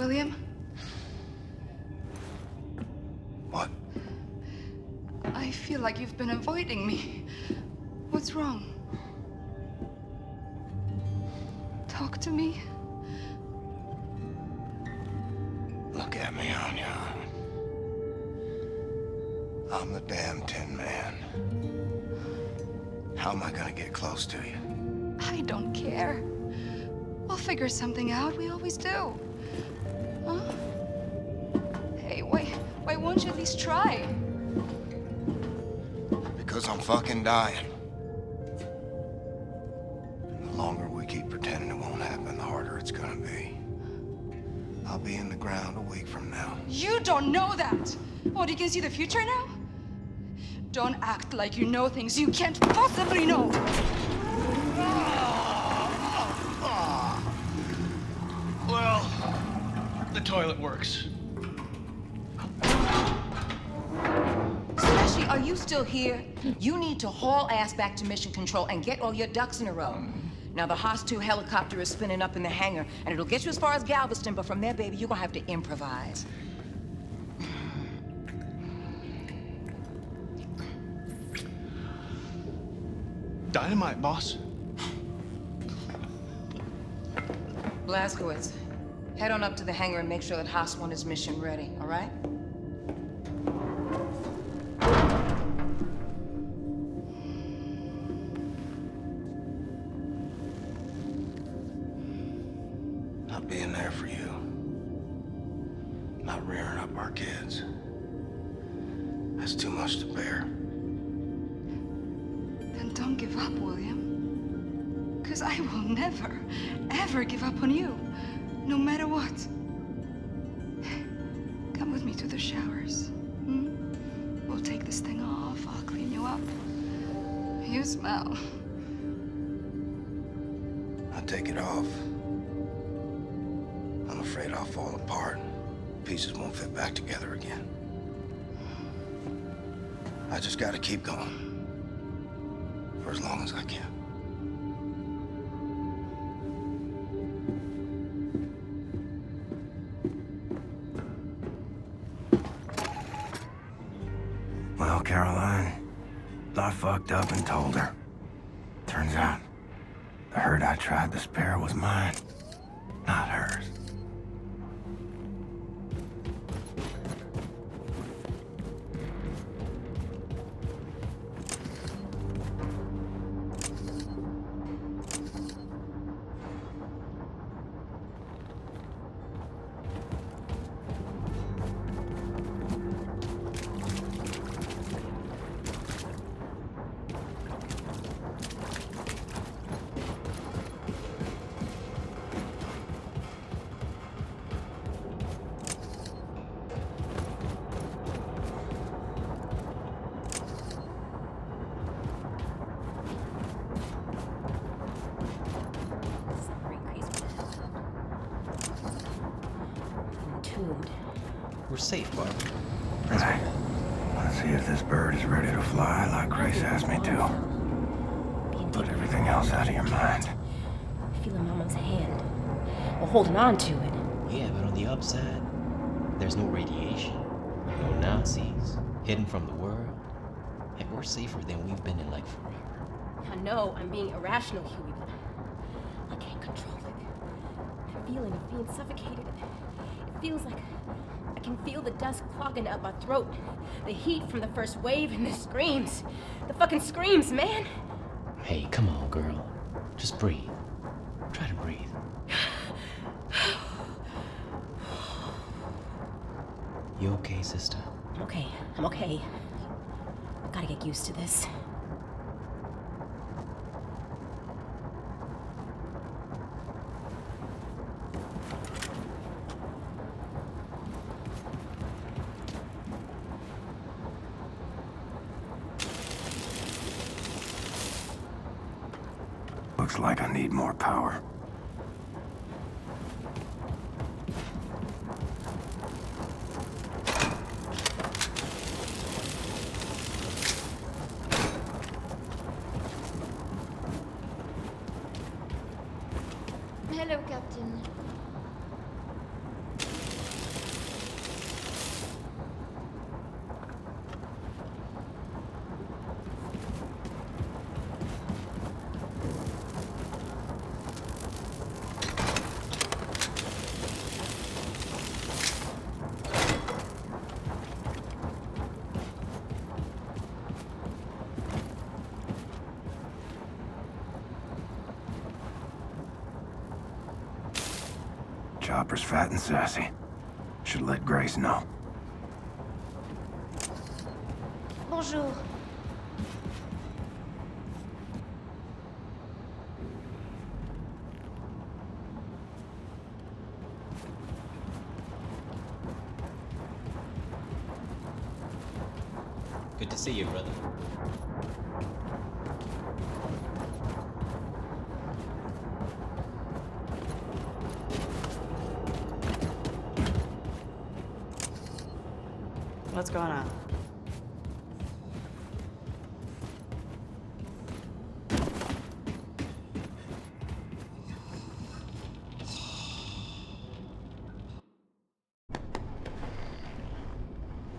William? What? I feel like you've been avoiding me. What's wrong? Talk to me. Look at me, Anya. I'm the damn Tin Man. How am I gonna get close to you? I don't care. We'll figure something out. We always do. Huh? Hey, why won't you at least try? Because I'm fucking dying. The longer we keep pretending it won't happen, the harder it's gonna be. I'll be in the ground a week from now. You don't know that! What, you can see the future now? Don't act like you know things you can't possibly know! Well, the toilet works. Especially, are you still here? You need to haul ass back to mission control and get all your ducks in a row. Now, the Haas 2 helicopter is spinning up in the hangar, and it'll get you as far as Galveston, but from there, baby, you're gonna have to improvise. Dynamite, boss. Blazkowicz, head on up to the hangar and make sure that Haas 1 is mission ready, all right? Not being there for you. Not rearing up our kids. That's too much to bear. Then don't give up, William. 'Cause I will never, ever give up on you. No matter what. Come with me to the showers. We'll take this thing off. I'll clean you up. You smell. I take it off. I'm afraid I'll fall apart. Pieces won't fit back together again. I just gotta keep going. For as long as I can. Well, Caroline, I fucked up and told her. Turns out, the hurt I tried to spare was mine, not hers. We're safe, Barbara. Right. Let's see if this bird is ready to fly like Grace asked me to. Put everything else out of your mind. Feeling Mama's hand. Well, holding on to it. Yeah, but on the upside, there's no radiation, no Nazis, hidden from the world. Heck, we're safer than we've been in like forever. I know I'm being irrational, Huey, but I can't control it. I'm feeling of being suffocated. It feels like I can feel the dust clogging up my throat. The heat from the first wave and the screams. The fucking screams, man! Hey, come on, girl. Just breathe. Try to breathe. You okay, sister? I'm okay. I'm okay. I gotta get used to this. Looks like I need more power. Hello, Captain. Chopper's fat and sassy. Should let Grace know. Bonjour. Good to see you, brother. What's going on?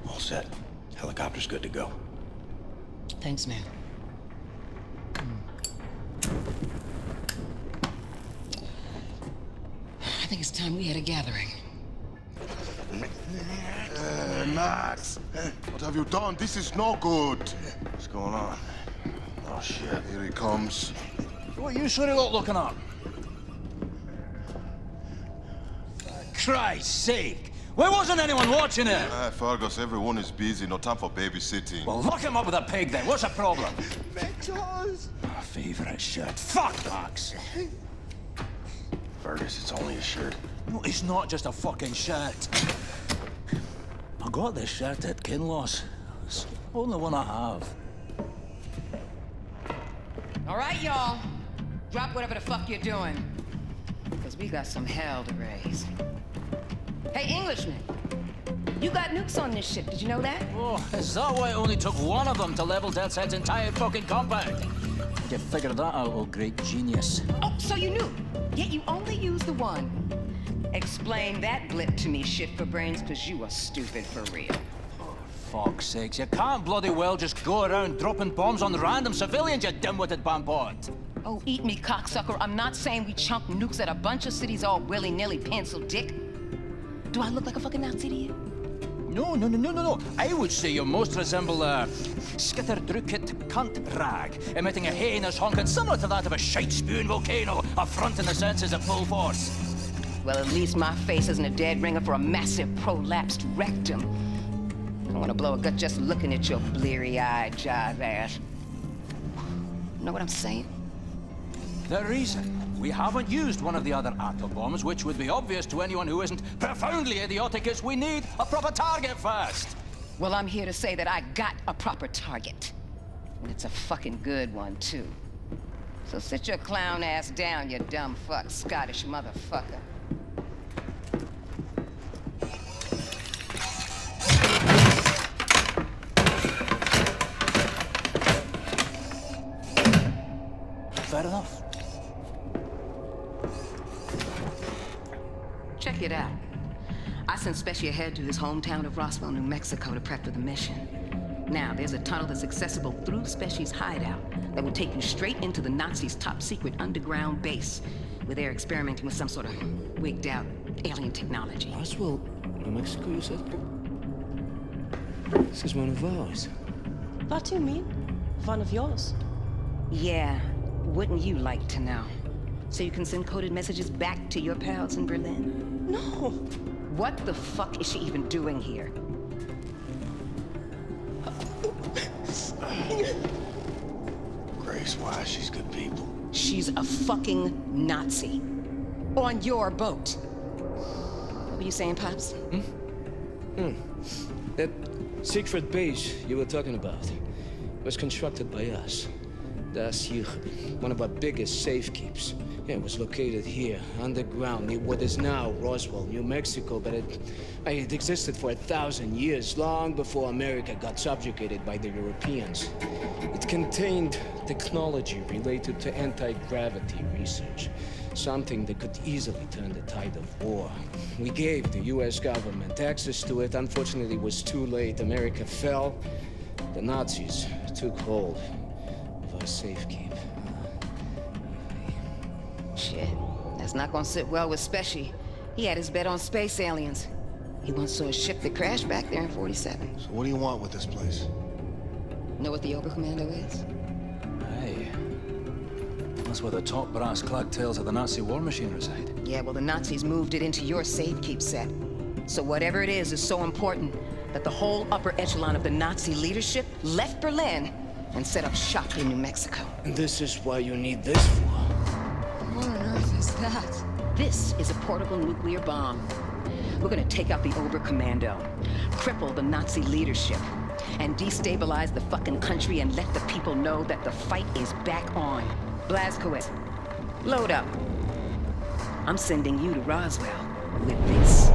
All set. Helicopter's good to go. Thanks, man. I think it's time we had a gathering. Max, what have you done? This is no good. What's going on? Oh, shit. Here he comes. What you sure got looking up? For Christ's sake! Why wasn't anyone watching it? Fergus, everyone is busy. No time for babysitting. Well, lock him up with a pig then. What's the problem? Mentos! My favorite shirt. Fuck, Max! Fergus, it's only a shirt. No, it's not just a fucking shirt. I got this shirt at Kinloss. It's the only one I have. All right, y'all. Drop whatever the fuck you're doing. Because we got some hell to raise. Hey, Englishman. You got nukes on this ship, did you know that? Oh, is that why it only took one of them to level Death's entire fucking compound? You figured that out, oh great genius. Oh, so you knew. Yet you only used the one. Explain that blip to me, shit for brains, because you are stupid for real. Fuck's sakes, you can't bloody well just go around dropping bombs on random civilians, you dim-witted bampot. Oh, eat me, cocksucker. I'm not saying we chunk nukes at a bunch of cities all willy-nilly, pencil dick. Do I look like a fucking Nazi to you? No. I would say you most resemble a skitterdrukit cunt rag, emitting a heinous honking similar to that of a shite-spewing volcano, affronting the senses at full force. Well, at least my face isn't a dead ringer for a massive prolapsed rectum. I don't want to blow a gut just looking at your bleary-eyed jive ass. Know what I'm saying? The reason we haven't used one of the other atom bombs, which would be obvious to anyone who isn't profoundly idiotic, is we need a proper target first. Well, I'm here to say that I got a proper target. And it's a fucking good one, too. So sit your clown ass down, you dumb fuck, Scottish motherfucker. Fair enough. Check it out. I sent Specy ahead to his hometown of Roswell, New Mexico to prep for the mission. Now, there's a tunnel that's accessible through Specy's hideout that will take you straight into the Nazis' top-secret underground base, where they're experimenting with some sort of wigged-out alien technology. Roswell, New Mexico, you said? This is one of ours. What do you mean? One of yours? Yeah, wouldn't you like to know? So you can send coded messages back to your pals in Berlin? No. What the fuck is she even doing here? Grace, why? She's good people. She's a fucking Nazi. On your boat. What were you saying, Pops? That secret base you were talking about was constructed by us. Das hier, one of our biggest safekeeps. Yeah, it was located here, underground, near what is now Roswell, New Mexico, but it existed for 1,000 years, long before America got subjugated by the Europeans. It contained technology related to anti-gravity research, something that could easily turn the tide of war. We gave the US government access to it. Unfortunately, it was too late. America fell. The Nazis took hold of our safekeep. Shit, that's not gonna sit well with Specy. He had his bet on space aliens. He once saw a ship that crashed back there in 47. So what do you want with this place? Know what the Oberkommando is? Hey, that's where the top brass clack tails of the Nazi war machine reside. Yeah, well, the Nazis moved it into your safekeep set. So whatever it is so important that the whole upper echelon of the Nazi leadership left Berlin and set up shop in New Mexico. And this is why you need this for. What on earth is that? This is a portable nuclear bomb. We're gonna take out the Oberkommando, cripple the Nazi leadership, and destabilize the fucking country and let the people know that the fight is back on. Blazkowicz, load up. I'm sending you to Roswell with this.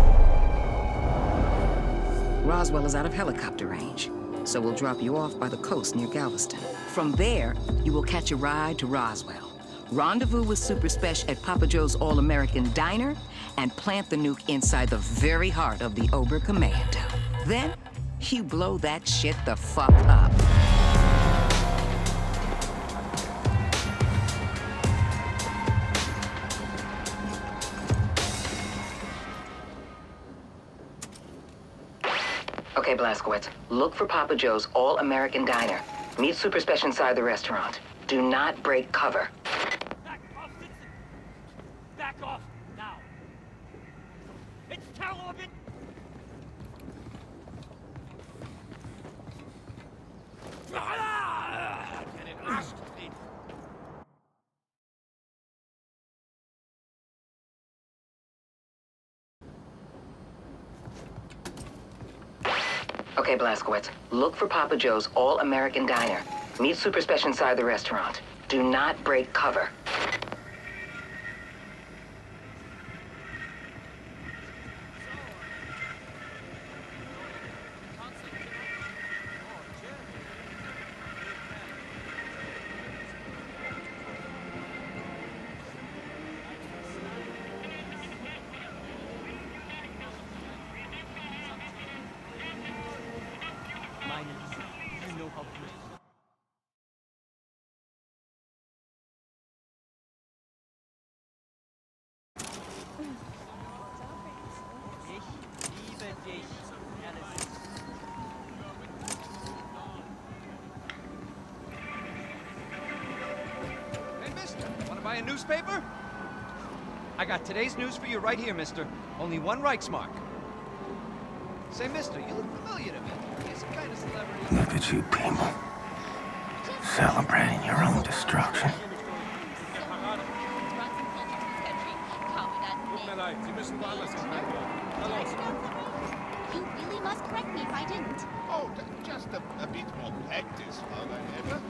Roswell is out of helicopter range, so we'll drop you off by the coast near Galveston. From there, you will catch a ride to Roswell. Rendezvous with Super Spesh at Papa Joe's All-American Diner, and plant the nuke inside the very heart of the Oberkommando. Then, you blow that shit the fuck up. Okay, Blazkowicz, look for Papa Joe's All-American Diner. Meet Super Spesh inside the restaurant. Do not break cover. Back off now. It's tail orbit. Okay, Blazkowicz, look for Papa Joe's All-American Diner. Meet Super Spesh inside the restaurant. Do not break cover. You know how great. Ich liebe dich, Alice. Hey, mister, wanna buy a newspaper? I got today's news for you right here, mister. Only one Reichsmark. Say, mister, you look familiar to me. You're some kind of celebrity. Look at you people. Celebrating your own destruction. You really must correct me if I didn't. Oh, just a bit more practice, Fräulein Ebbe.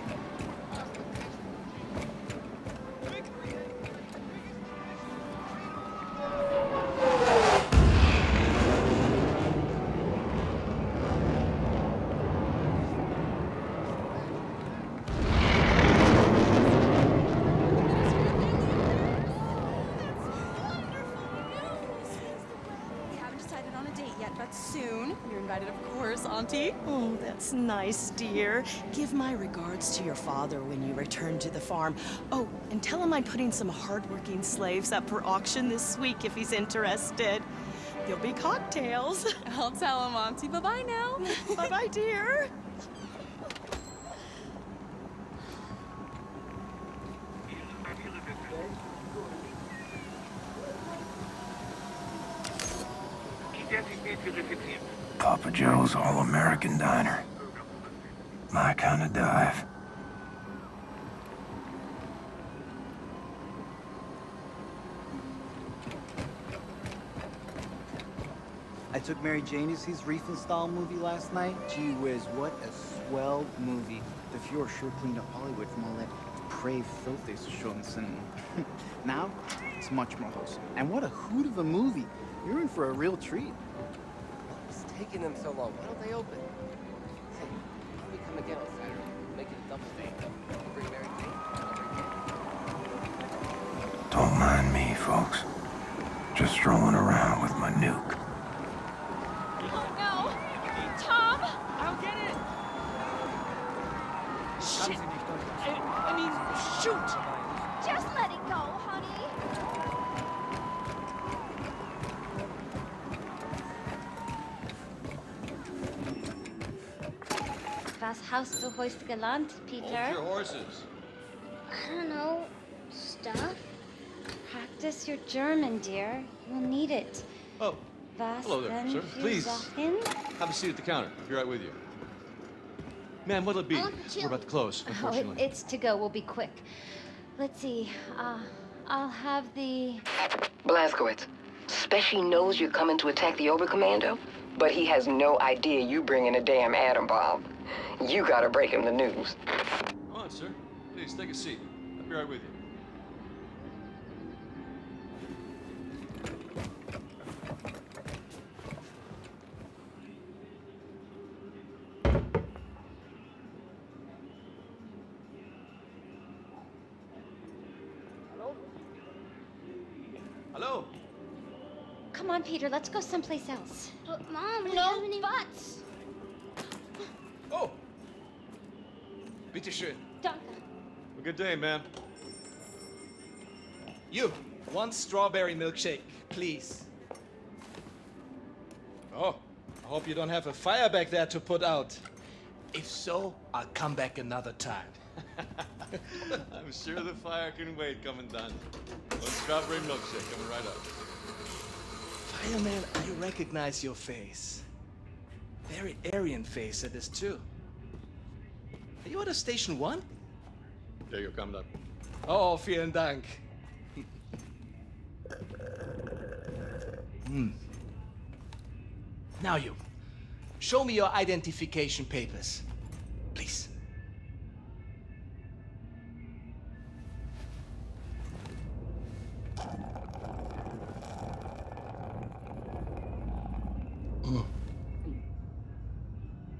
Soon. You're invited, of course, Auntie. Oh, that's nice, dear. Give my regards to your father when you return to the farm. Oh, and tell him I'm putting some hardworking slaves up for auction this week if he's interested. There'll be cocktails. I'll tell him, Auntie. Bye-bye now. Bye-bye, dear. Papa Joe's All-American Diner. My kind of dive. I took Mary Jane to see his Riefenstahl movie last night. Gee whiz, what a swell movie. The Fuhrer sure cleaned up Hollywood from all that depraved filth they used to show in the cinema. Now, it's much more wholesome. And what a hoot of a movie. You're in for a real treat. What's taking them so long? Why don't they open? Hey, why don't we come again on Saturday? Make it a double date. You bring Mary Jane, I'll bring you. Don't mind me, folks. Just strolling around with my nuke. Oh, no. Tom! I'll get it! Shit! I mean, shoot! Just let it go, honey. Was hast du heute gelernt, Peter? Hold your horses. I don't know. Stuff? Practice your German, dear. You'll need it. Oh, Was hello there, denn sir. für Please. Sachen? Have a seat at the counter. Be right with you. Ma'am, what'll it be? We're about to close, Oh, unfortunately. it's to go. We'll be quick. Let's see. I'll have the... Blazkowicz, Speshy knows you're coming to attack the Oberkommando, but he has no idea you bringing a damn atom bomb. You gotta break him the news. Come on, sir. Please, take a seat. I'll be right with you. Hello? Come on, Peter. Let's go someplace else. But Mom, we No haven't even... buts. Oh! Bitte schön. Danke. A good day, ma'am. You, one strawberry milkshake, please. Oh, I hope you don't have a fire back there to put out. If so, I'll come back another time. I'm sure the fire can wait, Commandant. One strawberry milkshake coming right up. Fireman, I recognize your face. Very Aryan face it is too. Are you at a Station 1? There you go, Commandant. Oh, vielen Dank. Now you, show me your identification papers, please.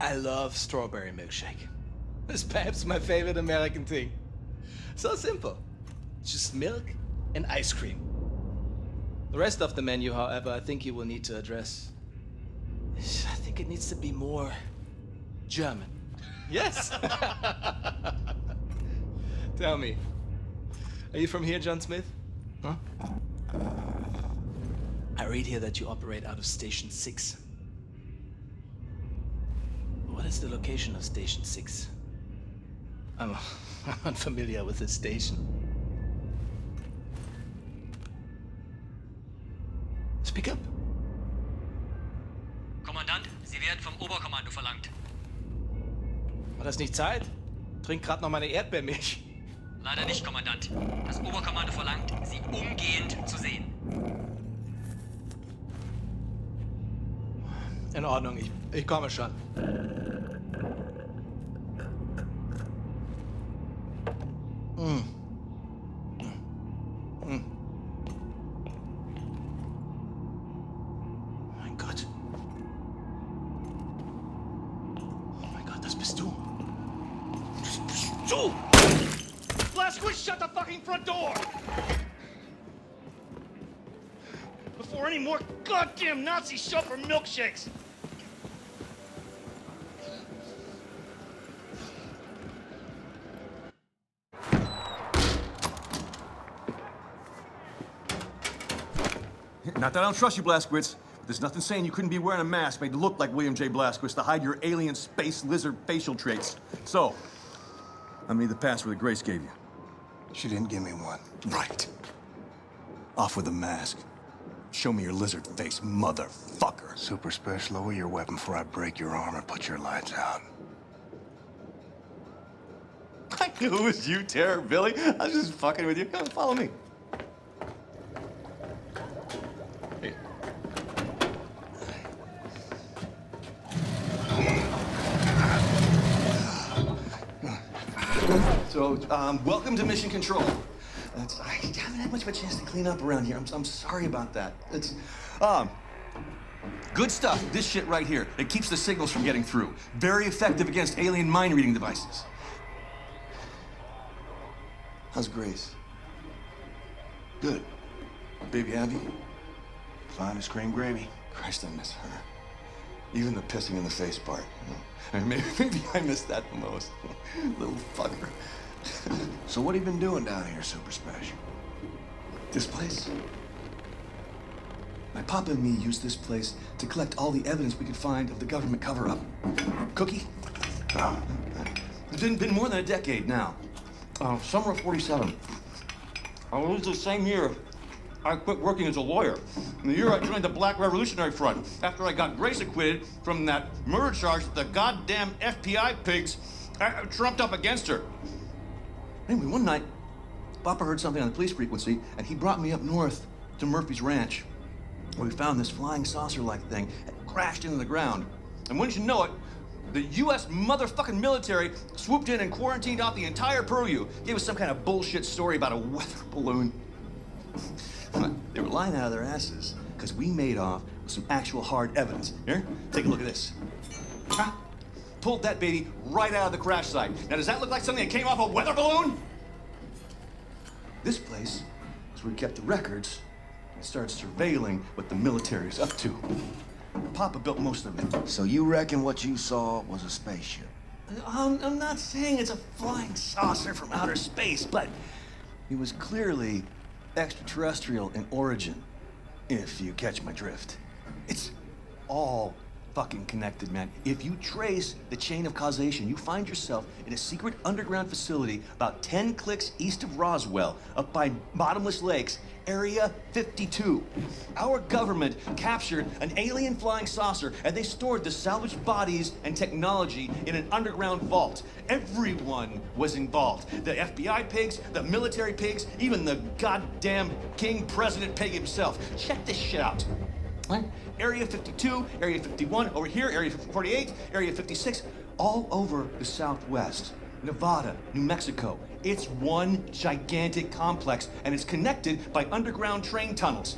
I love strawberry milkshake. It's perhaps my favorite American thing. So simple. Just milk and ice cream. The rest of the menu, however, I think you will need to address. I think it needs to be more German. Yes? Tell me, are you from here, John Smith? Huh? I read here that you operate out of Station 6. What is the location of Station 6? I'm unfamiliar with this station. Speak up. Kommandant, Sie werden vom Oberkommando verlangt. War das nicht Zeit? Trink grad noch meine Erdbeermilch. Leider nicht, Kommandant. Das Oberkommando verlangt, Sie umgehend zu sehen. In Ordnung, ich komme schon. Mein Gott. Oh mein Gott, das bist du. Das bist du! Blazkowicz, shut the fucking front door! Before any more goddamn Nazis show up for milkshakes! Not that I don't trust you, Blazkowicz, but there's nothing saying you couldn't be wearing a mask made to look like William J. Blazkowicz to hide your alien space lizard facial traits. So, I need the password that Grace gave you. She didn't give me one. Right. Off with the mask. Show me your lizard face, motherfucker. Super Special, lower your weapon before I break your arm or put your lights out. I knew it was you, Terror Billy. I was just fucking with you. Come follow me. So, welcome to Mission Control. I haven't had much of a chance to clean up around here. I'm sorry about that. It's, good stuff. This shit right here. It keeps the signals from getting through. Very effective against alien mind-reading devices. How's Grace? Good. Baby happy? Fine as cream gravy. Christ, I miss her. Even the pissing in the face part. I mean, maybe I missed that the most. Little fucker. So what have you been doing down here, Super Special? This place? My papa and me used this place to collect all the evidence we could find of the government cover-up. Cookie? It's been more than a decade now. Summer of '47. I was the same year I quit working as a lawyer. In the year I joined the Black Revolutionary Front, after I got Grace acquitted from that murder charge that the goddamn FBI pigs trumped up against her. Anyway, one night, Papa heard something on the police frequency, and he brought me up north to Murphy's Ranch, where we found this flying saucer-like thing that crashed into the ground. And wouldn't you know it, the U.S. motherfucking military swooped in and quarantined off the entire purview. Gave us some kind of bullshit story about a weather balloon. They were lying out of their asses because we made off with some actual hard evidence. Here, take a look at this. Huh? Pulled that baby right out of the crash site. Now, does that look like something that came off a weather balloon? This place is where we kept the records and started surveilling what the military's up to. Papa built most of it. So you reckon what you saw was a spaceship? I'm not saying it's a flying saucer from outer space, but it was clearly extraterrestrial in origin, if you catch my drift. It's all fucking connected, man. If you trace the chain of causation, you find yourself in a secret underground facility about 10 clicks east of Roswell, up by Bottomless Lakes, Area 52. Our government captured an alien flying saucer, and they stored the salvaged bodies and technology in an underground vault. Everyone was involved. The FBI pigs, the military pigs, even the goddamn King President pig himself. Check this shit out. Right? Area 52, Area 51, over here, Area 48, Area 56, all over the Southwest. Nevada, New Mexico. It's one gigantic complex, and it's connected by underground train tunnels.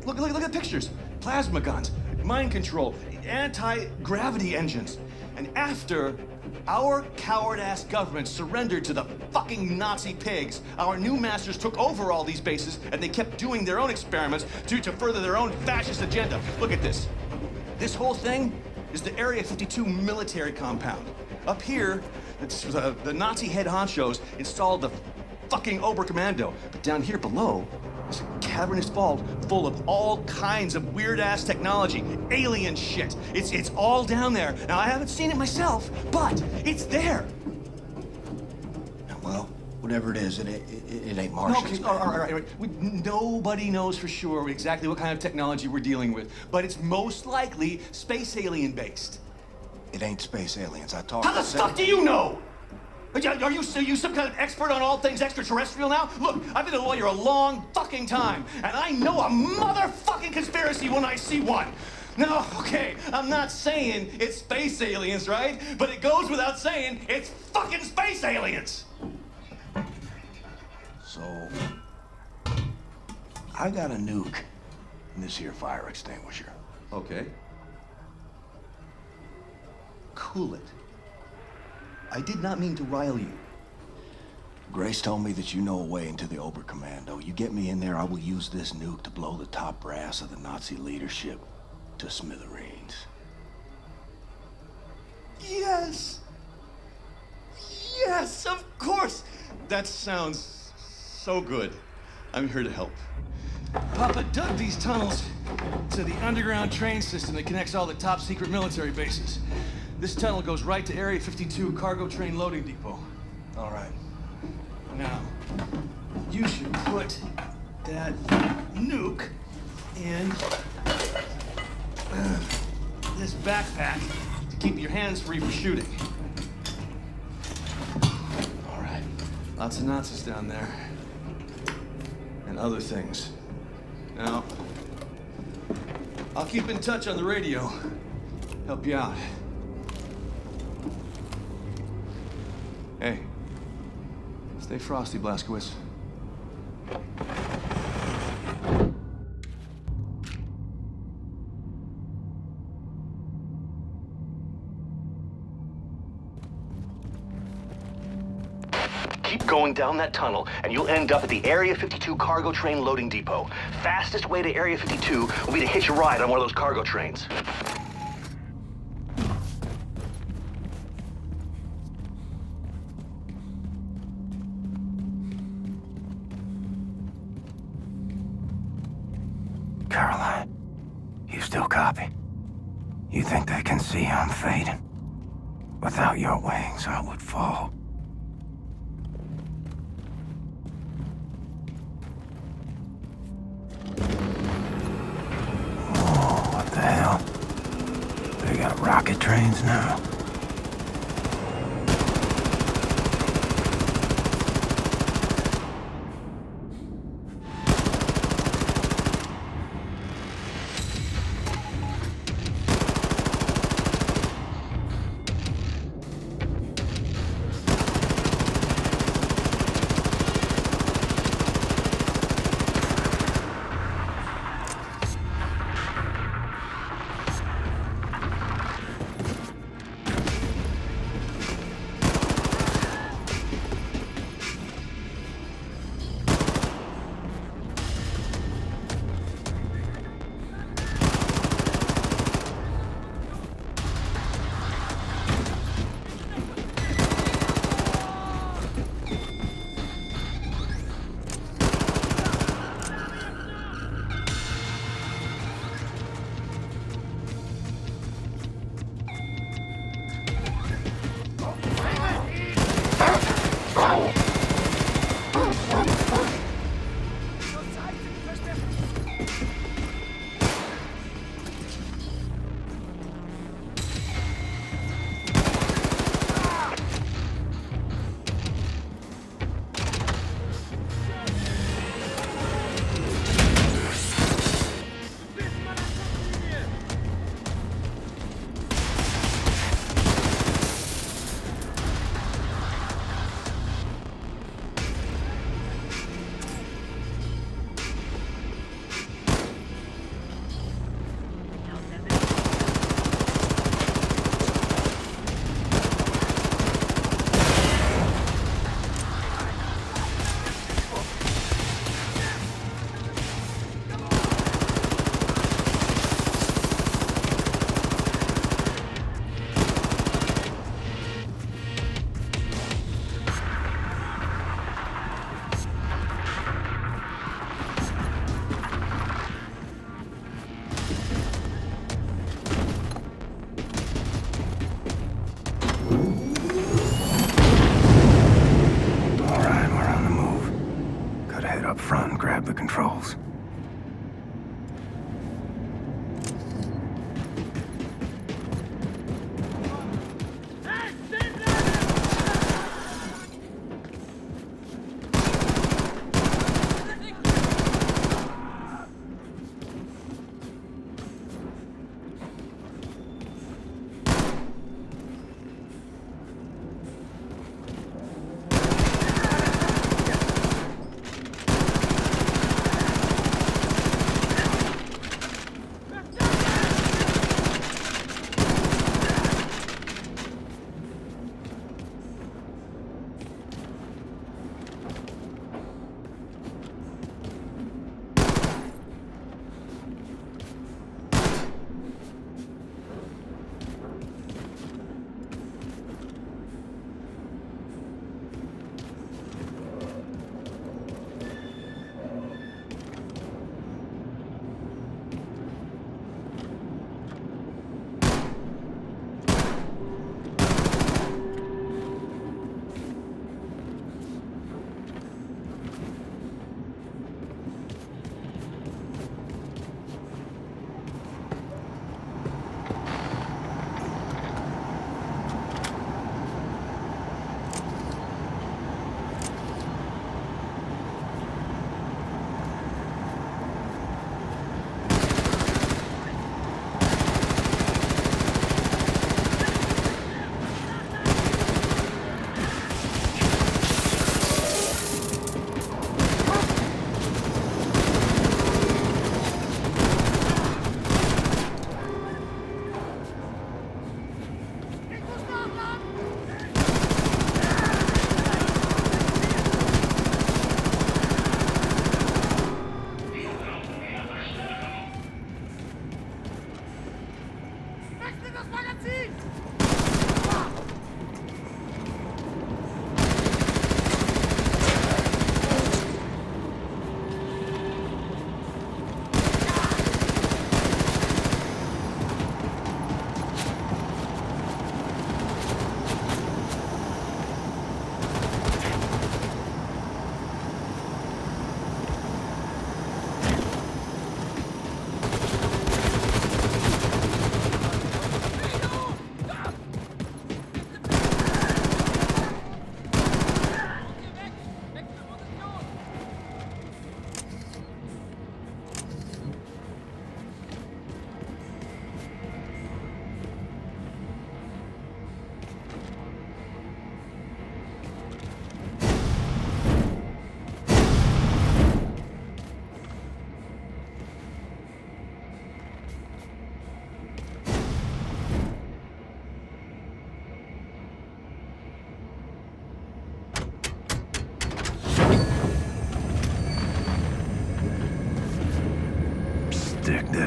Look at the pictures. Plasma guns, mind control, anti-gravity engines. And after our coward-ass government surrendered to the fucking Nazi pigs, our new masters took over all these bases, and they kept doing their own experiments to further their own fascist agenda. Look at this. This whole thing is the Area 52 military compound. Up here, it's the Nazi head honchos installed the fucking Oberkommando. But down here below, there's a cavernous vault full of all kinds of weird-ass technology, alien shit. It's all down there. Now, I haven't seen it myself, but it's there. Well, whatever it is, it ain't Martians. Okay, all right. Nobody knows for sure exactly what kind of technology we're dealing with, but it's most likely space alien-based. It ain't space aliens. I talked. How the fuck do you know? Are you some kind of expert on all things extraterrestrial now? Look, I've been a lawyer a long fucking time, and I know a motherfucking conspiracy when I see one. No, okay, I'm not saying it's space aliens, right? But it goes without saying it's fucking space aliens. So, I got a nuke in this here fire extinguisher. Okay. Cool it. I did not mean to rile you. Grace told me that you know a way into the Oberkommando. You get me in there, I will use this nuke to blow the top brass of the Nazi leadership to smithereens. Yes! Yes, of course! That sounds so good. I'm here to help. Papa dug these tunnels to the underground train system that connects all the top secret military bases. This tunnel goes right to Area 52 cargo train loading depot. All right. Now, you should put that nuke in this backpack to keep your hands free for shooting. All right. Lots of Nazis down there. And other things. Now, I'll keep in touch on the radio. Help you out. Hey, stay frosty, Blazkowicz. Keep going down that tunnel, and you'll end up at the Area 52 cargo train loading depot. Fastest way to Area 52 will be to hitch a ride on one of those cargo trains. Caroline, you still copy? You think they can see I'm fading? Without your wings, I would fall. trains now.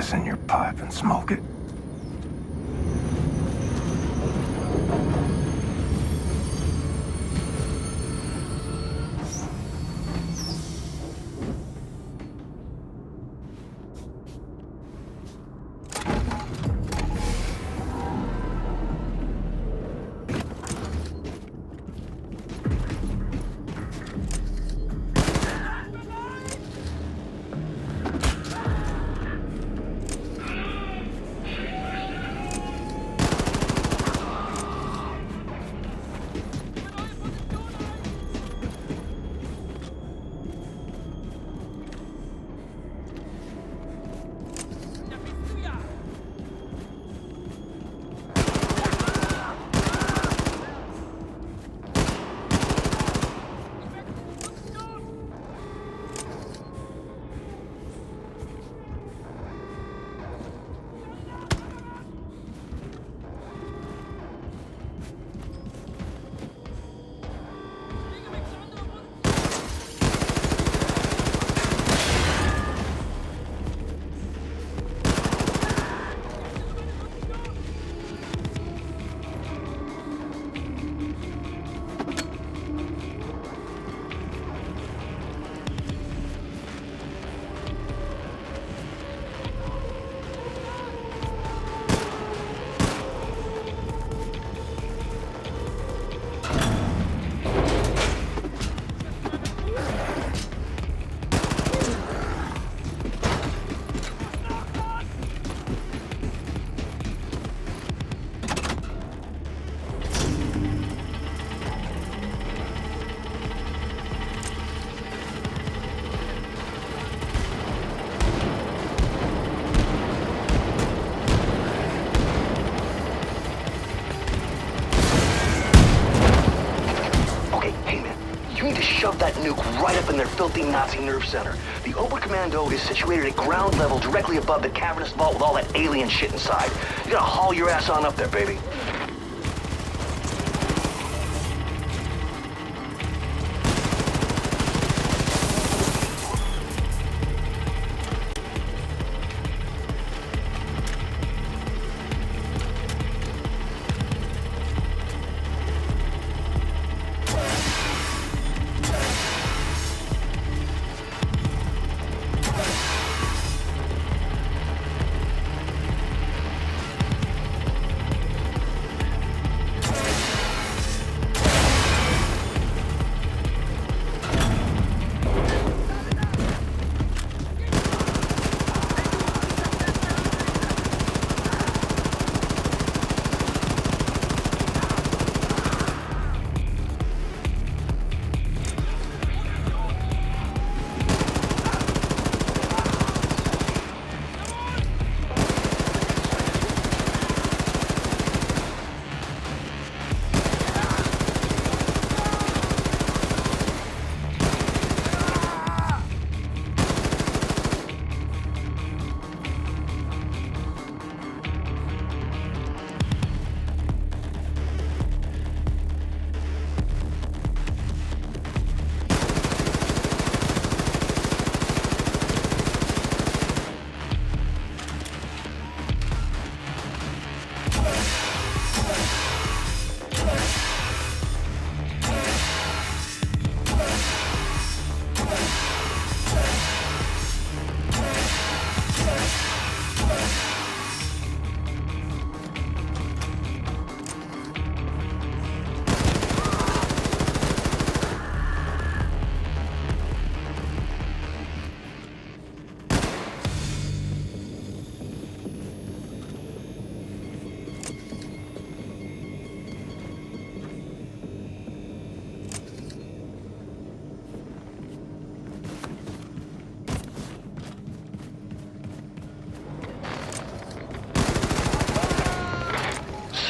this in your pipe and smoke it? Shove that nuke right up in their filthy Nazi nerve center. The Oberkommando is situated at ground level directly above the cavernous vault with all that alien shit inside. You gotta haul your ass on up there, baby.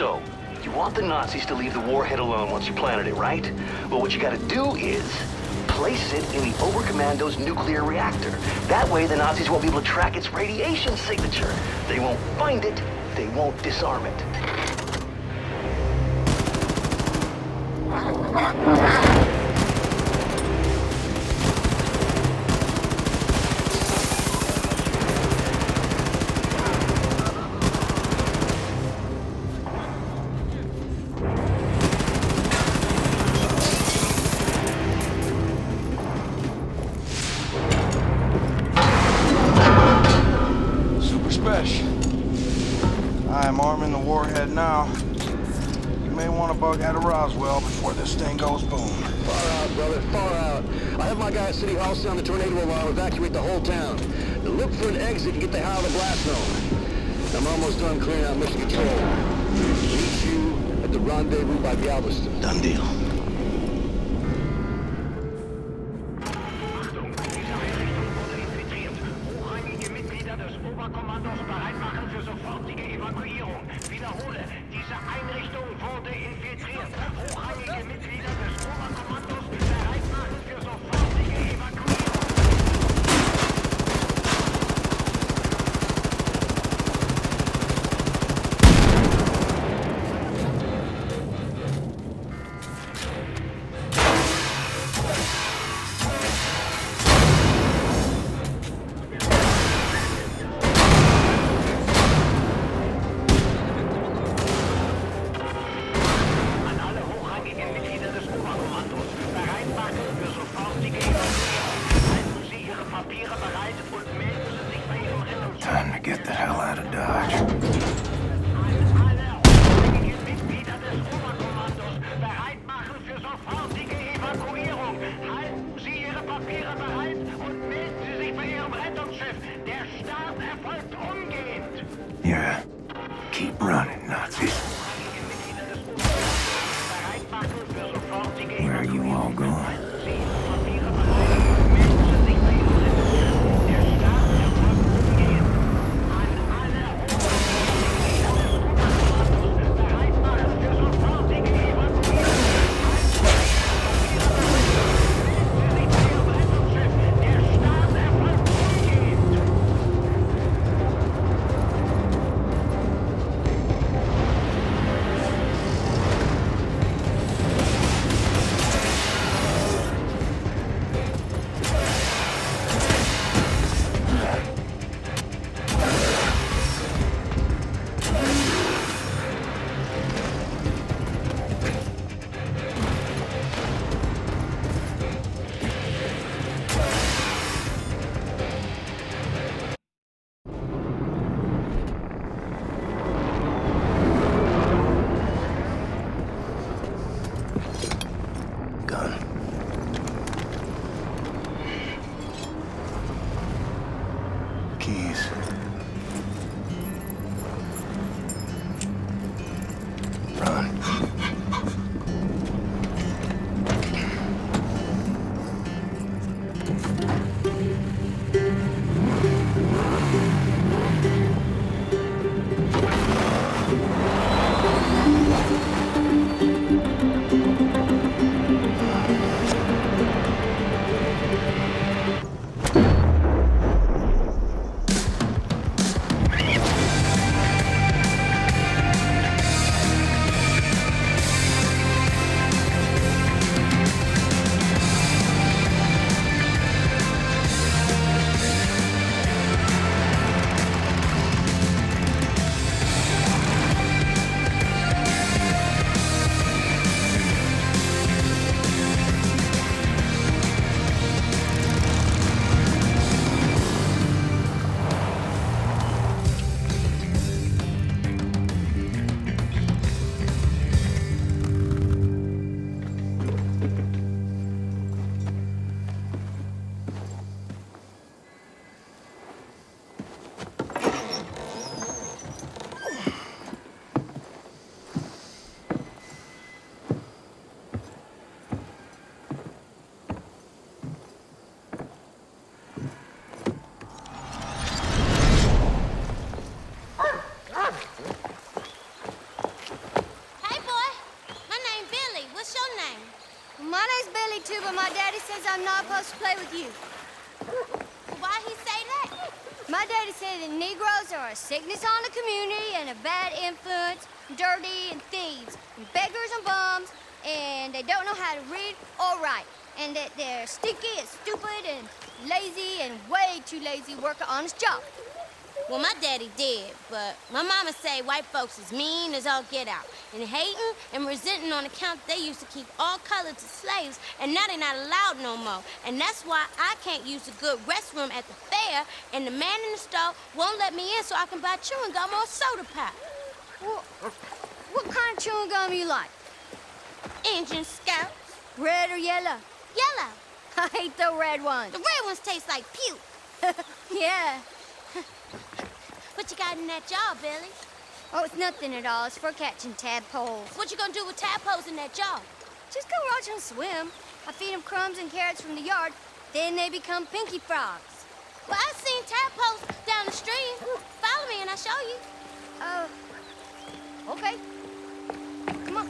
So, you want the Nazis to leave the warhead alone once you planted it, right? Well, what you gotta do is place it in the Oberkommando's nuclear reactor. That way, the Nazis won't be able to track its radiation signature. They won't find it, they won't disarm it. arming the warhead now. You may want to bug out of Roswell before this thing goes boom. Far out, brother, far out. I have my guy at City Hall sound the tornado alarm, evacuate the whole town. Now look for an exit and get the hell out of the blast zone. I'm almost done clearing out mission control. Meet you at the rendezvous by Galveston. Done deal. Kommandos bereit machen für sofortige Evakuierung. Wiederhole, diese Einrichtung wurde infiltriert. Hochrangige Mitglieder des Oberkommandos bereit machen für sofortige Evakuierung. Time to get the hell out of Dodge. Bereit machen für sofortige Evakuierung. Halten Sie Ihre Papiere bereit und melden Sie sich bei Ihrem Rettungsschiff. Der Start erfolgt umgehend. Yeah. Keep running, Nazis. Where are you all going? Keys. Run. But my daddy says I'm not supposed to play with you. Why he say that? My daddy said that Negroes are a sickness on the community and a bad influence, dirty and thieves, and beggars and bums, and they don't know how to read or write, and that they're stinky and stupid and lazy and way too lazy to work an honest job. Well, my daddy did, but my mama say white folks is mean as all get out, and hating and resenting on account they used to keep all colors as slaves, and now they're not allowed no more. And that's why I can't use a good restroom at the fair, and the man in the store won't let me in so I can buy chewing gum or soda pop. What kind of chewing gum you like? Engine Scout. Red or yellow? Yellow. I hate the red ones. The red ones taste like puke. Yeah. What you got in that jar, Billy? Oh, it's nothing at all. It's for catching tadpoles. What you gonna do with tadpoles in that jar? Just go watch them swim. I feed them crumbs and carrots from the yard. Then they become pinky frogs. Well, I've seen tadpoles down the stream. Follow me and I'll show you. Okay. Come on.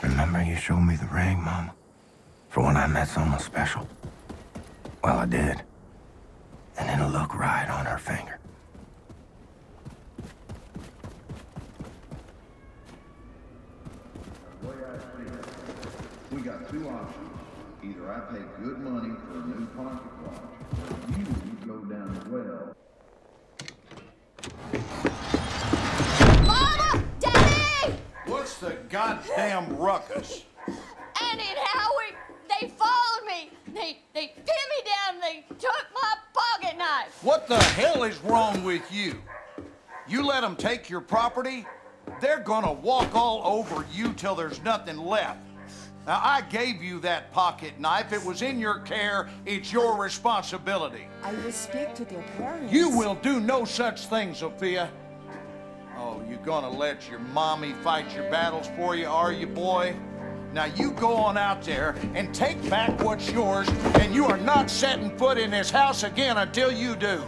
Remember you showed me the ring, Mama? For when I met someone special? Well, I did. And it'll look right on her finger. We got two options. Either I pay good money for a new pocket watch, or you go down the well. Mama! Daddy! What's the goddamn ruckus? Annie and Howie, they followed me. They pinned me down. They took my pocket knife. What the hell is wrong with you? You let them take your property, they're gonna walk all over you till there's nothing left. Now, I gave you that pocket knife. It was in your care. It's your responsibility. I will speak to their parents. You will do no such thing, Sophia. Oh, you gonna let your mommy fight your battles for you, are you, boy? Now, you go on out there and take back what's yours, and you are not setting foot in this house again until you do.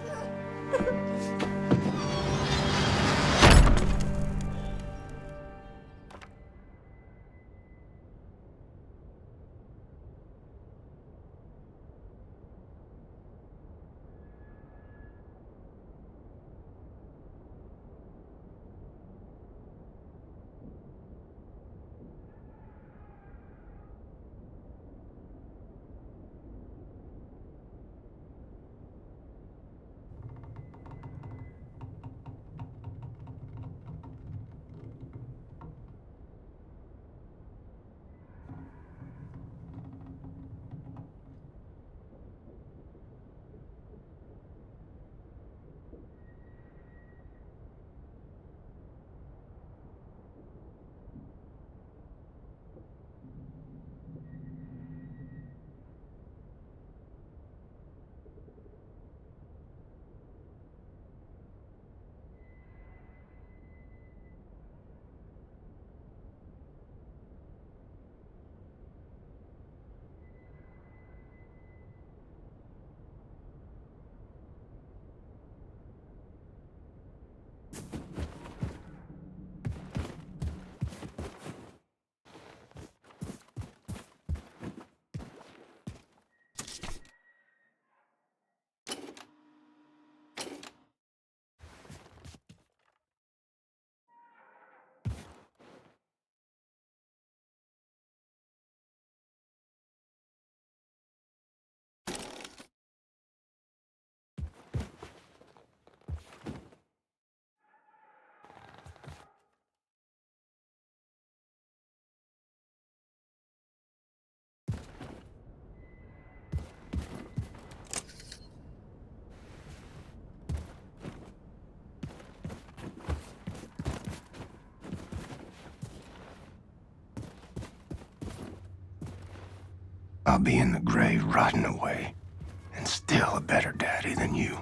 I'll be in the grave rotting away, and still a better daddy than you.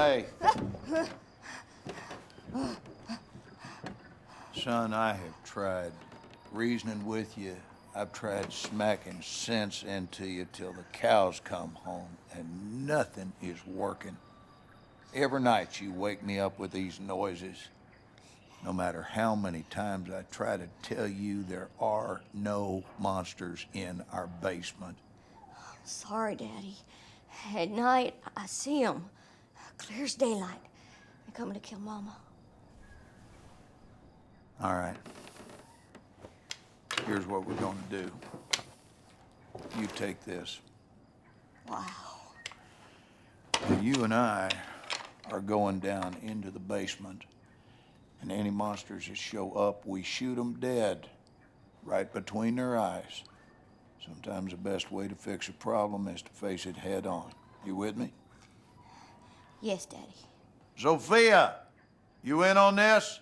Hey. Son, I have tried reasoning with you. I've tried smacking sense into you till the cows come home, and nothing is working. Every night you wake me up with these noises. No matter how many times I try to tell you there are no monsters in our basement. Sorry, Daddy. At night, I see them. Clear as daylight. They're coming to kill Mama. All right. Here's what we're gonna do. You take this. Wow. Now, you and I are going down into the basement, and any monsters that show up, we shoot them dead, right between their eyes. Sometimes the best way to fix a problem is to face it head on. You with me? Yes, Daddy. Sophia, you in on this?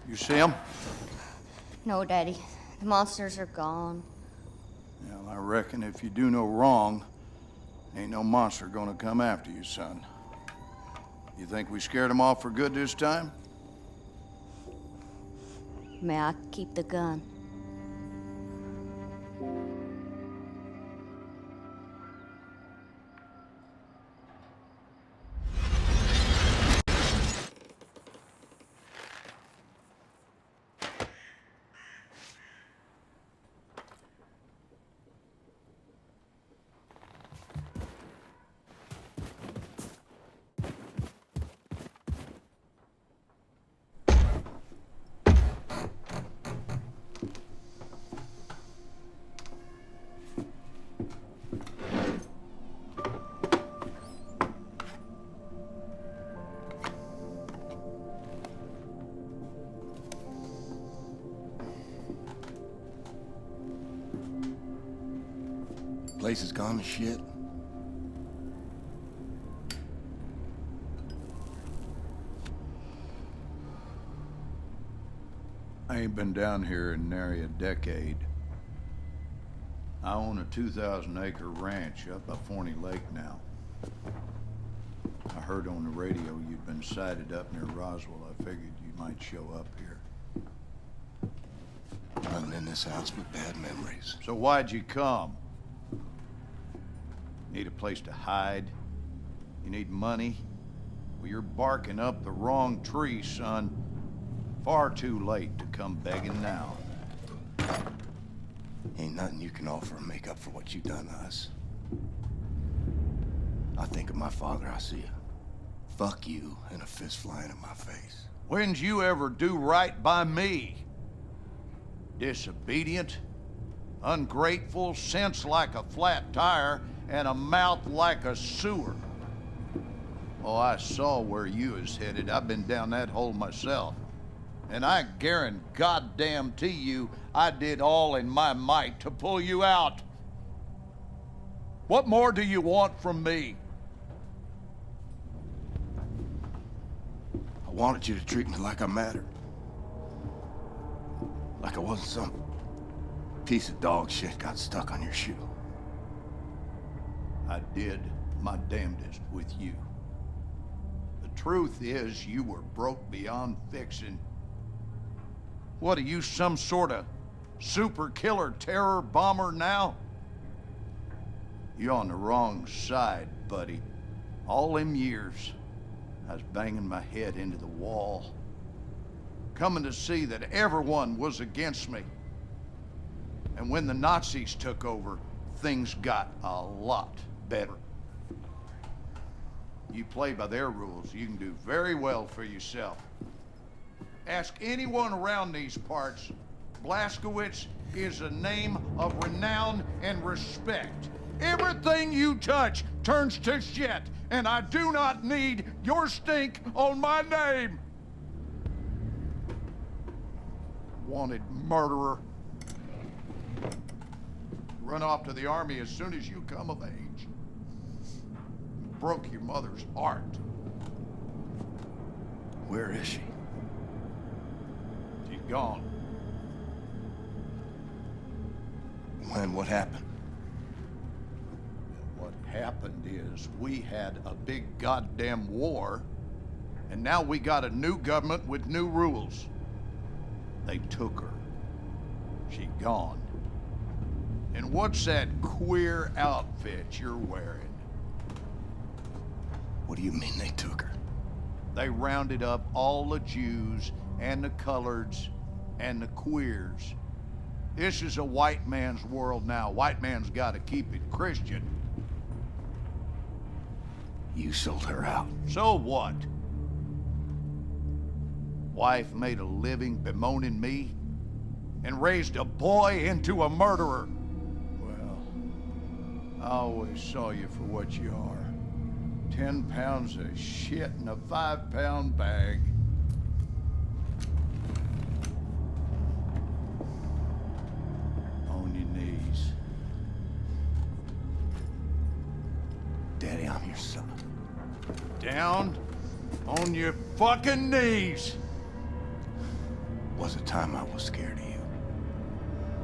You see them? No, Daddy. The monsters are gone. Well, I reckon if you do no wrong, ain't no monster gonna come after you, son. You think we scared them off for good this time? May I keep the gun? Place has gone to shit. I ain't been down here in nary a decade. I own a 2,000-acre ranch up by Forney Lake now. I heard on the radio you'd been sighted up near Roswell. I figured you might show up here. Running in this house with bad memories. So why'd you come? Need a place to hide? You need money? Well, you're barking up the wrong tree, son. Far too late to come begging now. Ain't nothing you can offer to make up for what you done to us. I think of my father, I see a fuck you and a fist flying in my face. When'd you ever do right by me? Disobedient, ungrateful, sense like a flat tire, and a mouth like a sewer. Oh, I saw where you was headed. I've been down that hole myself. And I guarantee goddamn to you, I did all in my might to pull you out. What more do you want from me? I wanted you to treat me like I mattered. Like I wasn't some piece of dog shit got stuck on your shoe. I did my damnedest with you. The truth is, you were broke beyond fixing. What are you, some sort of super killer terror bomber now? You're on the wrong side, buddy. All them years, I was banging my head into the wall, coming to see that everyone was against me. And when the Nazis took over, things got a lot better. You play by their rules, you can do very well for yourself. Ask anyone around these parts. Blazkowicz is a name of renown and respect. Everything you touch turns to shit, and I do not need your stink on my name. Wanted murderer. Run off to the army as soon as you come of age. Broke your mother's heart. Where is she? She's gone. When? What happened? What happened is we had a big goddamn war, and now we got a new government with new rules. They took her. She gone. And what's that queer outfit you're wearing? What do you mean they took her? They rounded up all the Jews and the coloreds and the queers. This is a white man's world now. White man's got to keep it Christian. You sold her out. So what? Wife made a living bemoaning me and raised a boy into a murderer. Well, I always saw you for what you are. 10 pounds of shit in a 5-pound bag. On your knees. Daddy, I'm your son. Down on your fucking knees. Was a time I was scared of you.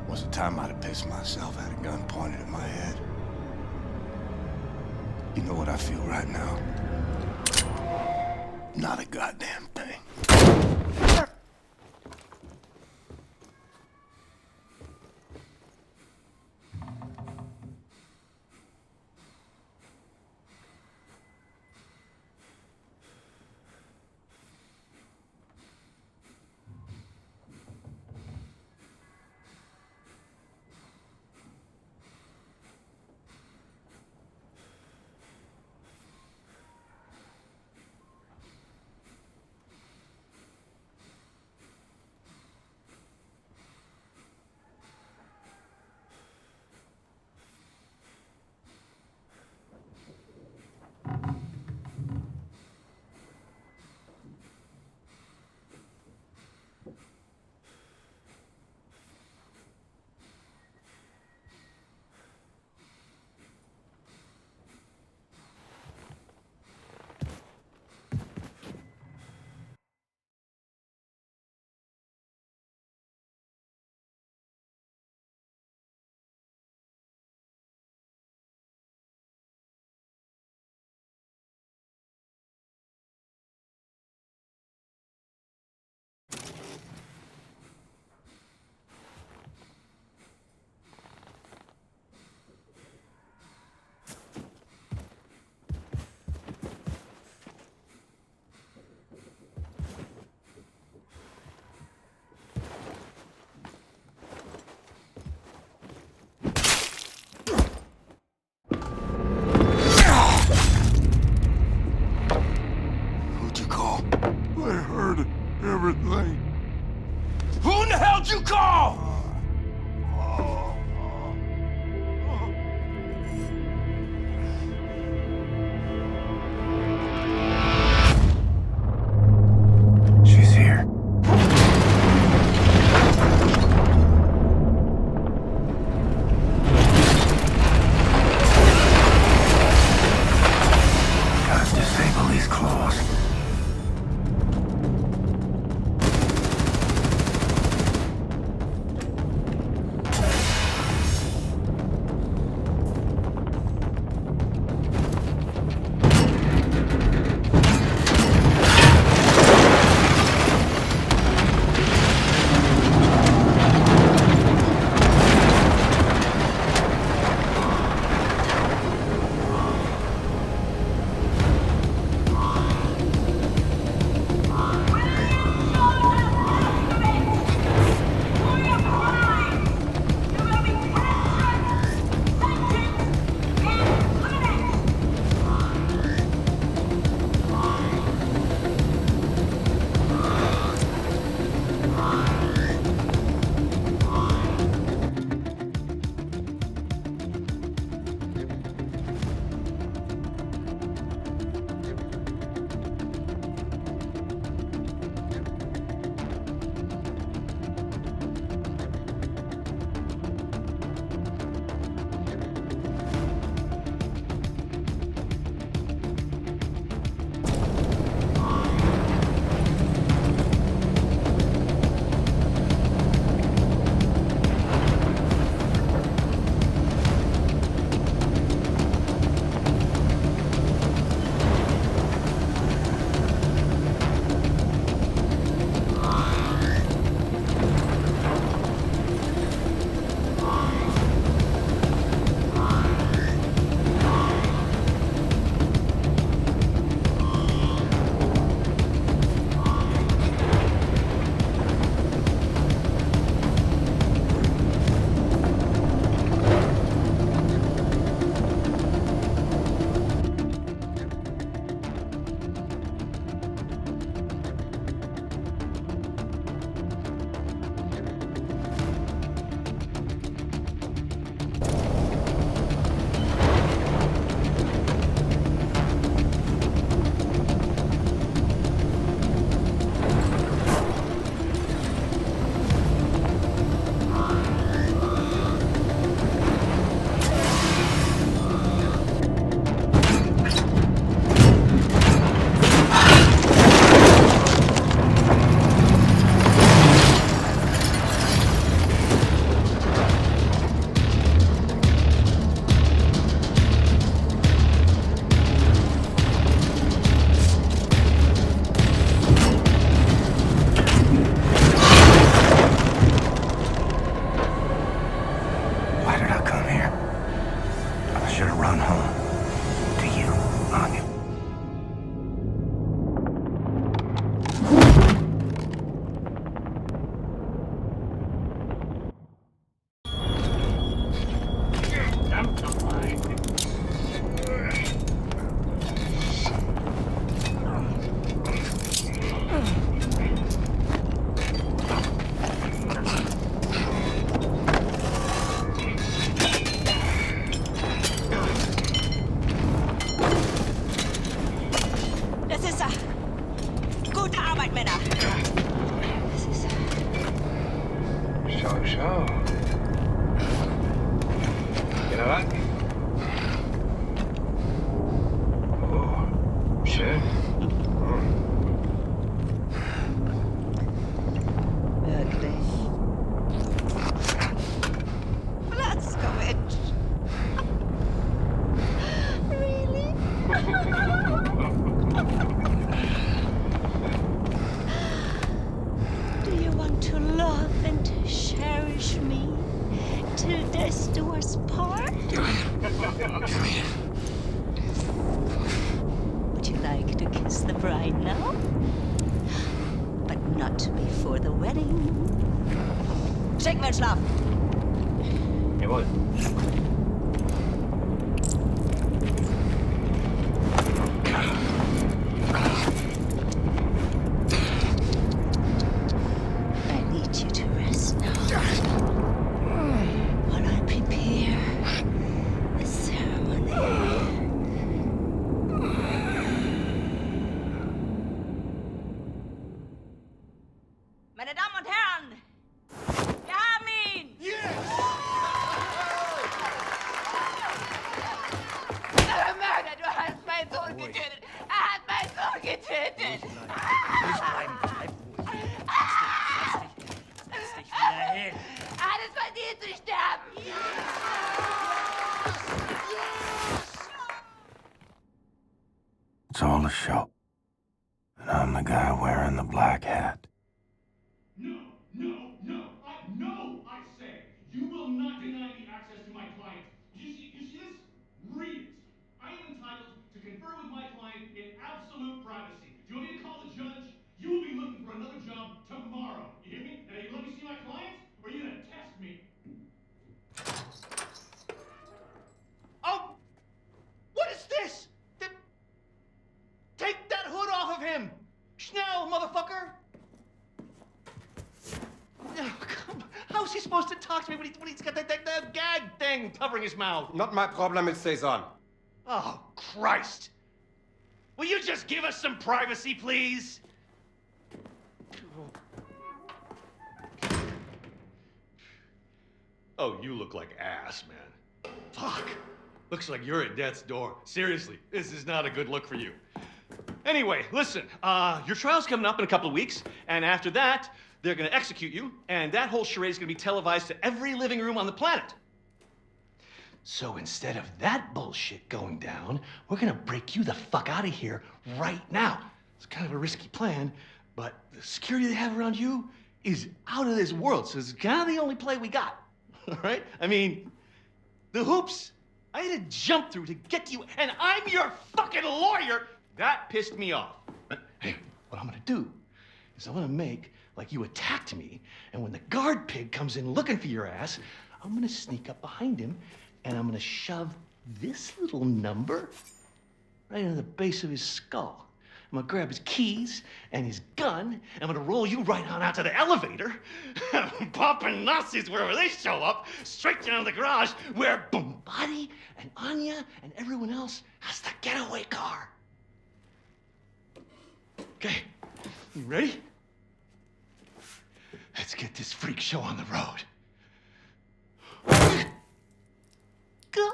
Was a time I'd have pissed myself, had a gun pointed at my head. You know what I feel right now? Not a goddamn thing. should have run home. To you, Anya. Would you like to kiss the bride now? But not before the wedding. Schicken wir Schlaf. Jawohl. I need you to rest now. While I prepare the ceremony. Meine Damen und Herren, wir haben ihn! Mörder, du hast meinen Sohn getötet! Er hat meinen Sohn getötet! Setz dich wieder hin. Er hat es verdient zu sterben! It's all a show. And I'm the guy wearing the black hat. No, I say! You will not deny me access to my client. You see this? Read it. I am entitled to confer with my client in absolute privacy. Do you want me to call the judge? You will be looking for another job tomorrow. You hear me? And are you let me see my client? Or are you gonna test me? Oh! What is this? Take that hood off of him! Schnell, motherfucker! Oh, come on. How's he supposed to talk to me when he's got that gag thing covering his mouth? Not my problem, Miss Cezanne. Oh, Christ! Will you just give us some privacy, please? Oh, you look like ass, man. Fuck. Looks like you're at death's door. Seriously, this is not a good look for you. Anyway, listen, your trial's coming up in a couple of weeks, and after that, they're gonna execute you, and that whole charade is gonna be televised to every living room on the planet. So instead of that bullshit going down, we're gonna break you the fuck out of here right now. It's kind of a risky plan, but the security they have around you is out of this world, so it's kind of the only play we got, all right? I mean, the hoops I had to jump through to get to you, and I'm your fucking lawyer. That pissed me off. Hey, what I'm gonna do is I'm gonna make like you attacked me, and when the guard pig comes in looking for your ass, I'm gonna sneak up behind him, and I'm gonna shove this little number right into the base of his skull. I'm gonna grab his keys and his gun, and I'm gonna roll you right on out to the elevator, popping Nazis wherever they show up, straight down to the garage where Bombati and Anya and everyone else has the getaway car. Okay, you ready? Let's get this freak show on the road. Go!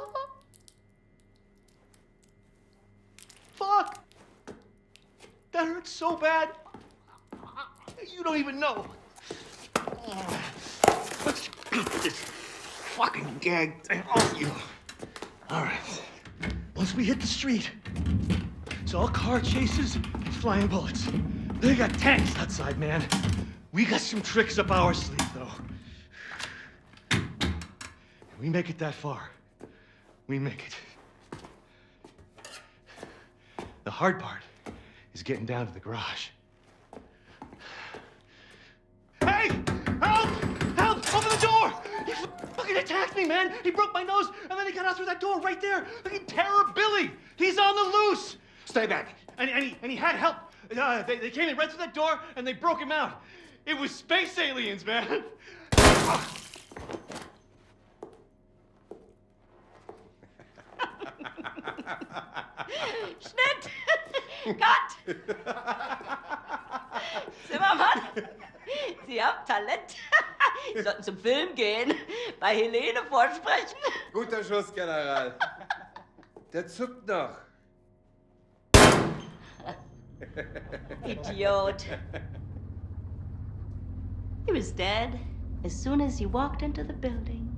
Fuck! That hurts so bad. You don't even know. Let's get this fucking gag thing off you. All right. Once we hit the street, it's all car chases and flying bullets. They got tanks outside, man. We got some tricks up our sleeve, though. We make it that far. We make it. The hard part is getting down to the garage. Hey! Help! Help! Open the door! He fucking attacked me, man! He broke my nose, and then he got out through that door right there! Fucking Terror Billy! He's on the loose! Stay back. And he had help. They came in right through that door, and they broke him out. It was space aliens, man! Schnitt! Cut! Zimmermann, Sie haben Talent. Sie sollten zum Film gehen, bei Helene vorsprechen. Guter Schuss, General. Der zuckt noch. Idiot. He was dead as soon as you walked into the building.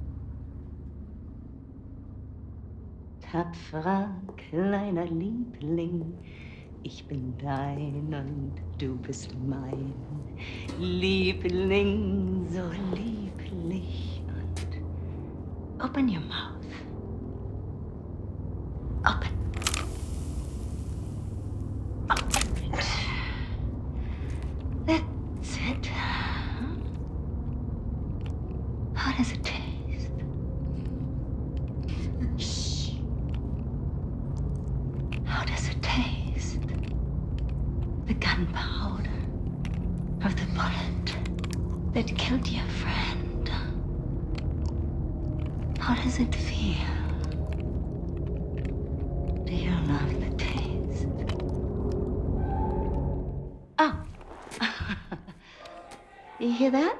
Tapferer kleiner Liebling, ich bin dein und du bist mein. Liebling, so lieblich und... Open your mouth. Open. Open it. That's it. How does it taste? Shh. How does it taste? The gunpowder of the bullet that killed your friend. How does it feel? Do you love the taste? Oh. You hear that?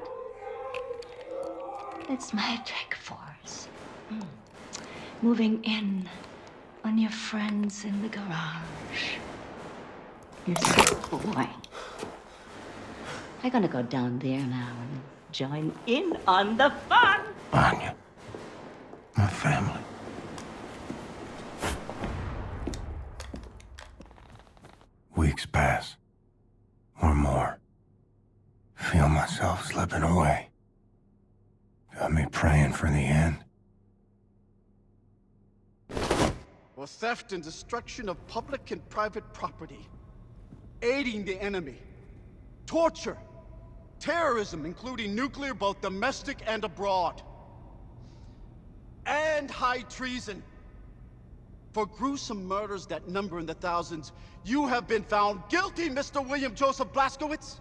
It's my attack force. Moving in on your friends in the garage. You're so boy. I'm gonna go down there now and join in on the fun. Anya, my family. Weeks pass, or more. Feel myself slipping away. Got me praying for the end. For theft and destruction of public and private property, aiding the enemy, torture, terrorism, including nuclear, both domestic and abroad, and high treason. For gruesome murders that number in the thousands, you have been found guilty, Mr. William Joseph Blazkowicz.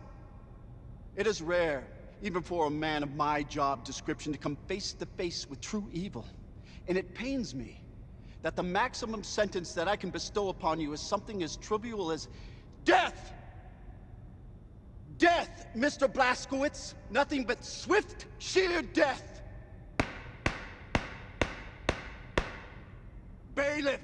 It is rare, even for a man of my job description, to come face to face with true evil. And it pains me that the maximum sentence that I can bestow upon you is something as trivial as death! Death, Mr. Blazkowicz! Nothing but swift, sheer death! Bailiff!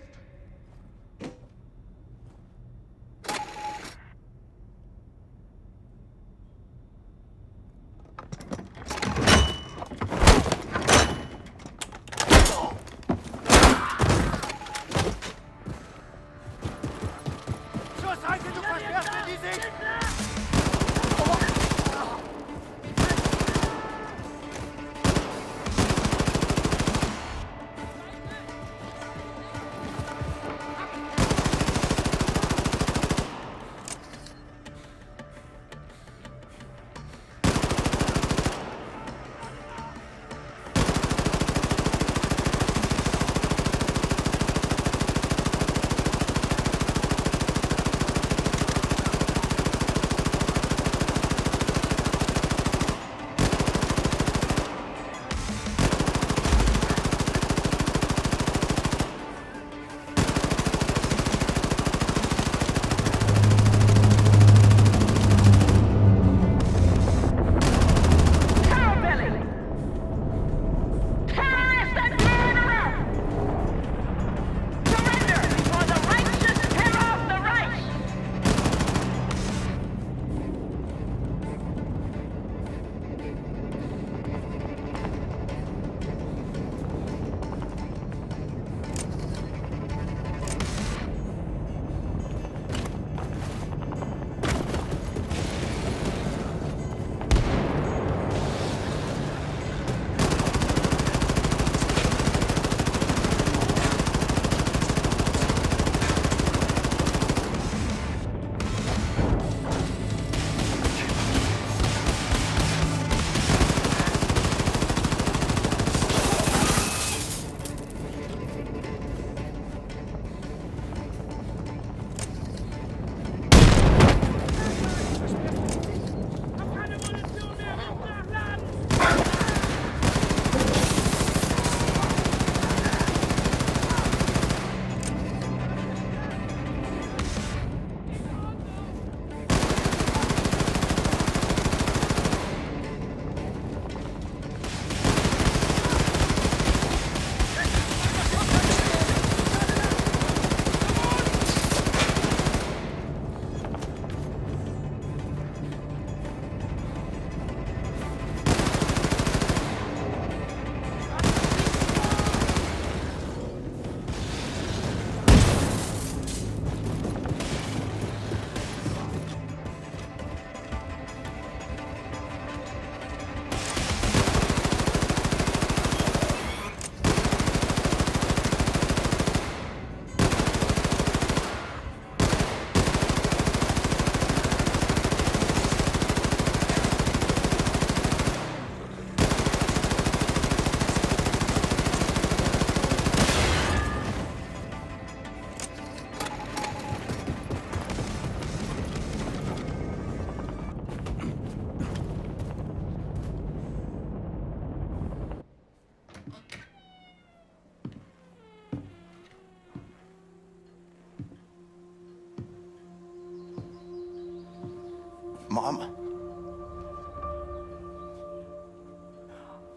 Mama.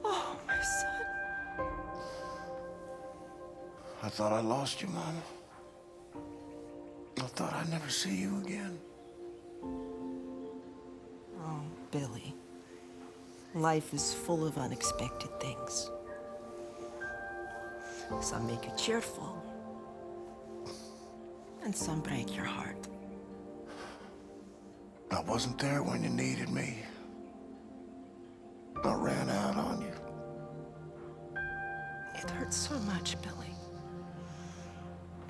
Oh, my son. I thought I lost you, Mama. I thought I'd never see you again. Oh, Billy. Life is full of unexpected things. Some make you cheerful, and some break your heart. I wasn't there when you needed me. I ran out on you. It hurts so much, Billy.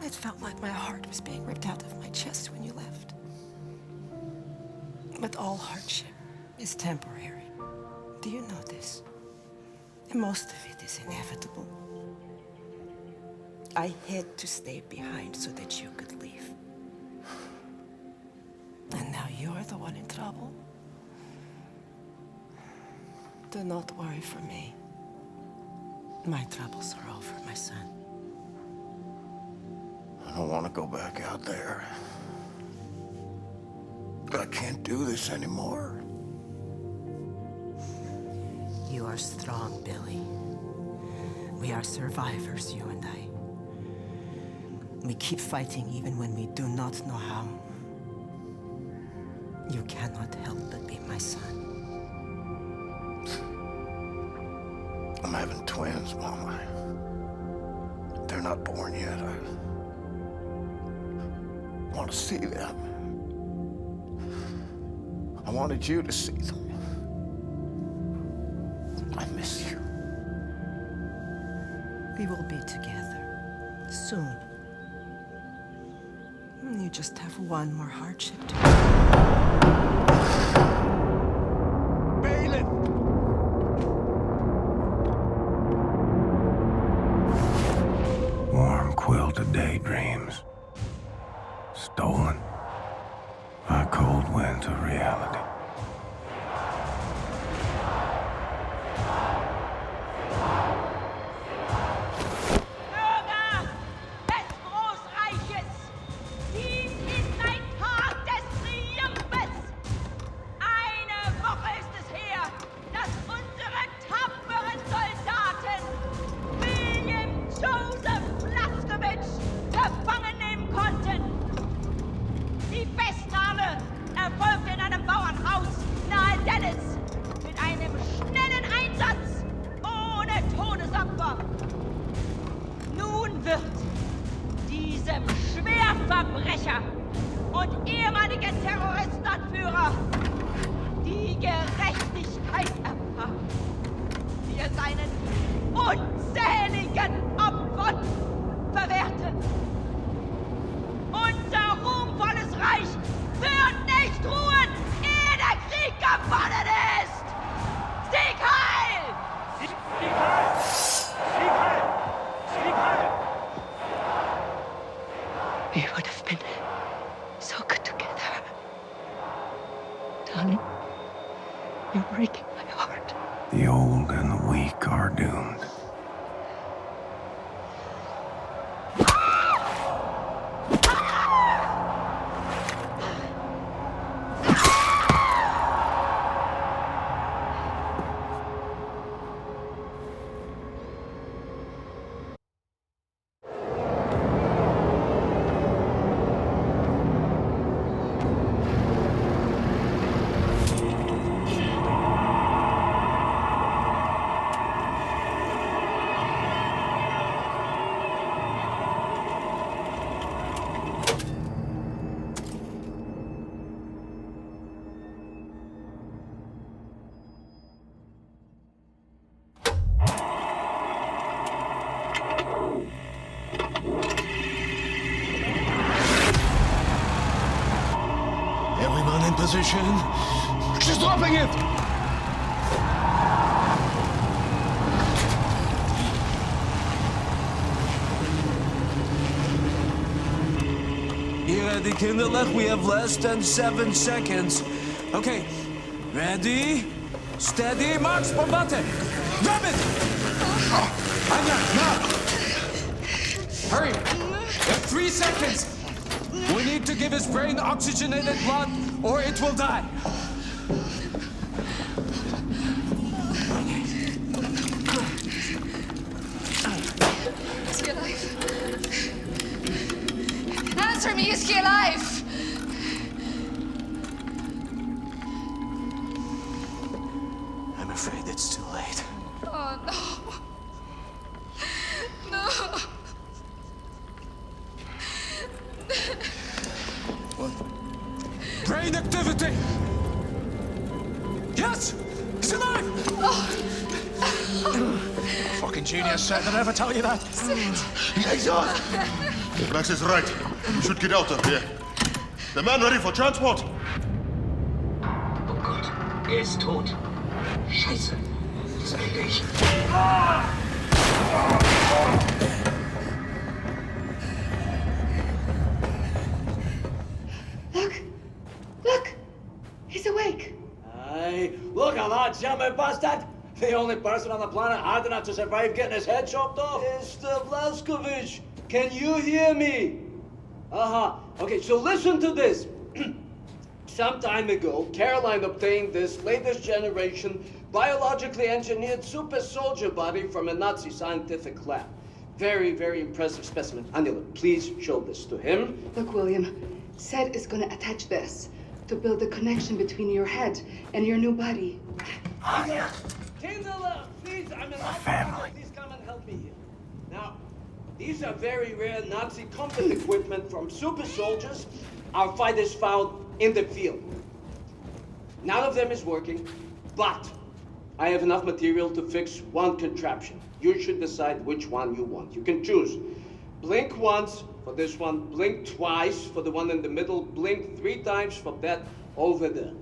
It felt like my heart was being ripped out of my chest when you left. But all hardship is temporary. Do you know this? And most of it is inevitable. I had to stay behind so that you could leave. And now you're the one in trouble. Do not worry for me. My troubles are over, my son. I don't want to go back out there. I can't do this anymore. You are strong, Billy. We are survivors, you and I. We keep fighting even when we do not know how. You cannot help but be my son. I'm having twins, Mama. They're not born yet. I want to see them. I wanted you to see them. I miss you. We will be together soon. You just have one more hardship to Bailiff! Warm quilted daydreams. Stolen by cold winds of reality. Schwerverbrecher und ehemaligen Terroristenanführer die Gerechtigkeit erfahren, die er seinen unzähligen Opfern verwehrte. Unser ruhmvolles Reich wird nicht ruhen, ehe der Krieg gewonnen ist! Sieg heil! Sieg heil! Sieg heil! Sieg heil! We would have been so good together. Darling, you're breaking my heart. The old and the weak are doomed. Everyone in position. She's dropping it! Hier at die Kinderlach, we have less than 7 seconds. Okay, ready, steady, march, bombate! Grab it! Anya, now! Hurry! You have 3 seconds! We need to give his brain oxygenated blood, or it will die. Answer me, is he alive? I'm afraid it's too late. Oh, no. No. What? Brain activity! Yes! He's alive! Fucking genius, Sid. Did I ever tell you that? He's on! Max is right. We should get out of here. The man ready for transport? Oh Gott, ist tot. Scheiße. Dieser Engage. Look! He's awake. Hey, look at that jumping bastard! The only person on the planet hard enough to survive getting his head chopped off. Mr. Blazkowicz, can you hear me? Okay, so listen to this. Some time ago, Caroline obtained this latest generation biologically engineered super soldier body from a Nazi scientific lab. Very, very impressive specimen. Anila, please show this to him. Look, William, Sid is gonna attach this to build a connection between your head and your new body. Anya! Angela, please, I'm in family. Please come and help me here. Now, these are very rare Nazi combat equipment from super soldiers our fighters found in the field. None of them is working, but I have enough material to fix one contraption. You should decide which one you want. You can choose. Blink once for this one, blink twice for the one in the middle, blink 3 times for that over there.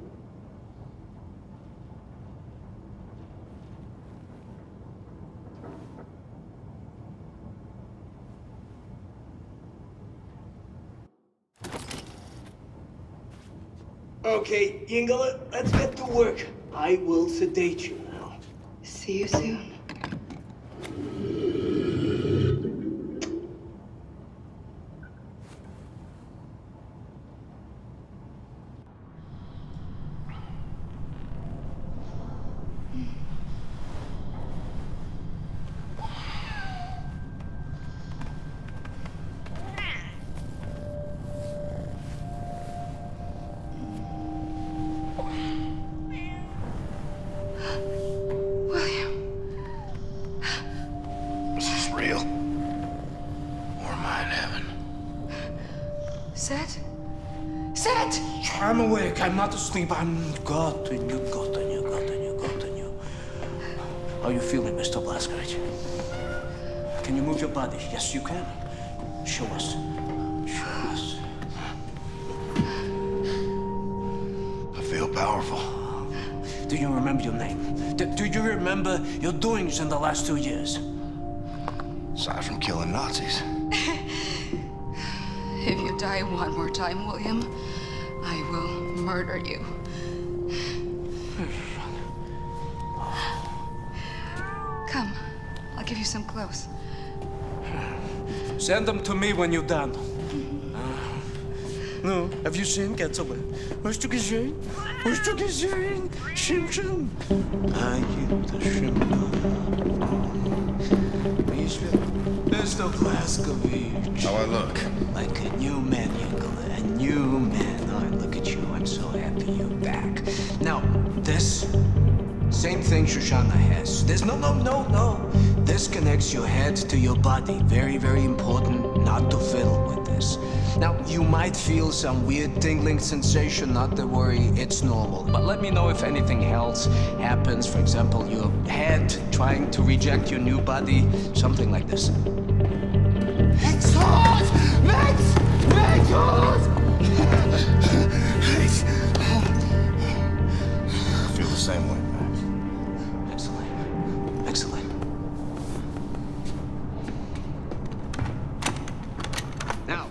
Okay, Ingela, let's get to work. I will sedate you now. See you soon. I'm awake, I'm not asleep, I'm got you. How are you feeling, Mr. Blazkowicz? Can you move your body? Yes, you can. Show us. Show us. I feel powerful. Do you remember your name? Do you remember your doings in the last 2 years? Aside from killing Nazis. If you die one more time, William, I will murder you. Come, I'll give you some clothes. Send them to me when you're done. No, have you seen Getaway? Hast du gesehen? Hast du gesehen? Shim. Are you the Shim? Mr. Blazkowicz. How I look? Like a new man, Ingela. A new man. Oh, look at you. I'm so happy you're back. Now, this same thing Shoshana has. There's no. This connects your head to your body. Very, very important not to fiddle with this. Now, you might feel some weird tingling sensation. Not to worry, it's normal. But let me know if anything else happens. For example, your head trying to reject your new body. Something like this. It's hot! Max! I feel the same way, Max. Excellent. Now,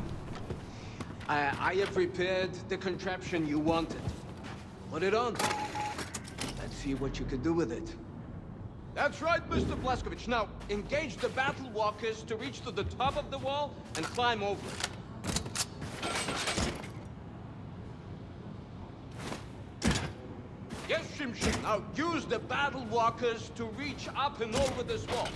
I have prepared the contraption you wanted. Put it on. Let's see what you can do with it. That's right, Mr. Blazkowicz. Now, engage the battle walkers to reach to the top of the wall and climb over it. Yes, Shim. Now, use the battle walkers to reach up and over this wall.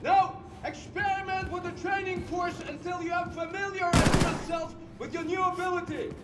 Now, experiment with the training course until you have familiarized yourself with your new ability.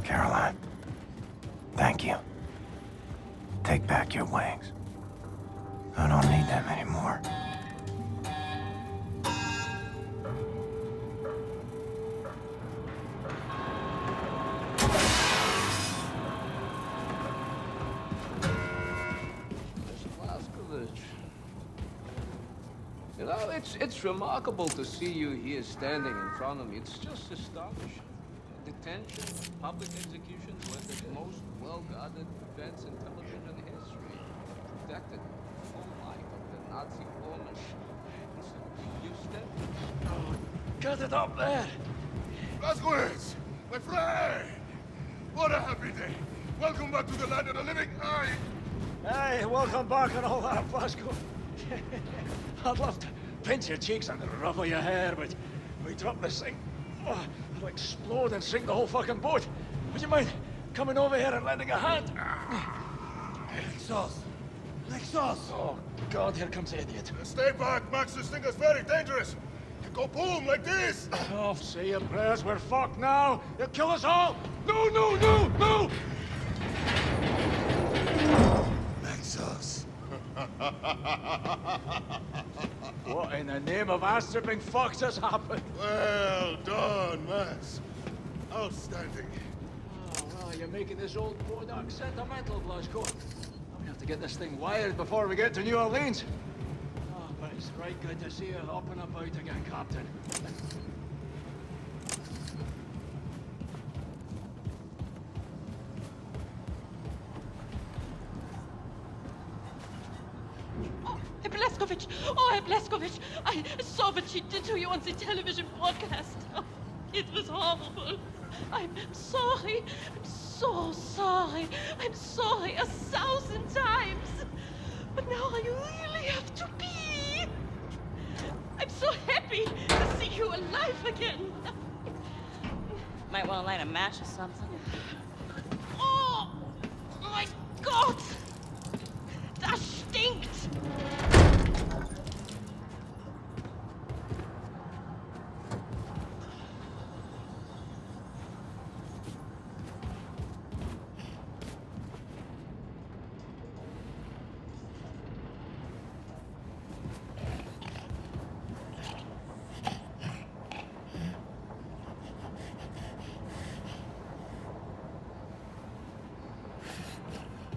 Caroline, thank you. Take back your wings. I don't need them anymore. You know, it's remarkable to see you here standing in front of me. It's just astonishing. Detention, public executions were the most well-guarded events in television history. Protected the full life of the Nazi woman. You step. Oh, cut it up there! Blazkowicz! My friend! What a happy day! Welcome back to the land of the living! Hey, welcome back and all that, Blasco. I'd love to pinch your cheeks and ruffle your hair, but we drop this thing. Oh, it'll explode and sink the whole fucking boat. Would you mind coming over here and lending a hand? Lexos! Lexos! Oh, God, here comes the idiot. Stay back, Max. This thing is very dangerous. You go boom like this. Oh, say your prayers. We're fucked now. You'll kill us all. No, no, no, no! Lexos. What in the name of ass-tripping fucks has happened? Well done, Max. Outstanding. Oh, well, you're making this old product sentimental, Blasco. We have to get this thing wired before we get to New Orleans. Oh, but it's right good to see you up and about again, Captain. Herr Blazkowicz! Oh, Herr Blazkowicz! I saw what she did to you on the television broadcast. Oh, it was horrible. I'm sorry. I'm so sorry. I'm sorry 1,000 times. But now I really have to pee. I'm so happy to see you alive again. Might want to light a match or something. Oh, my God! Das stinkt!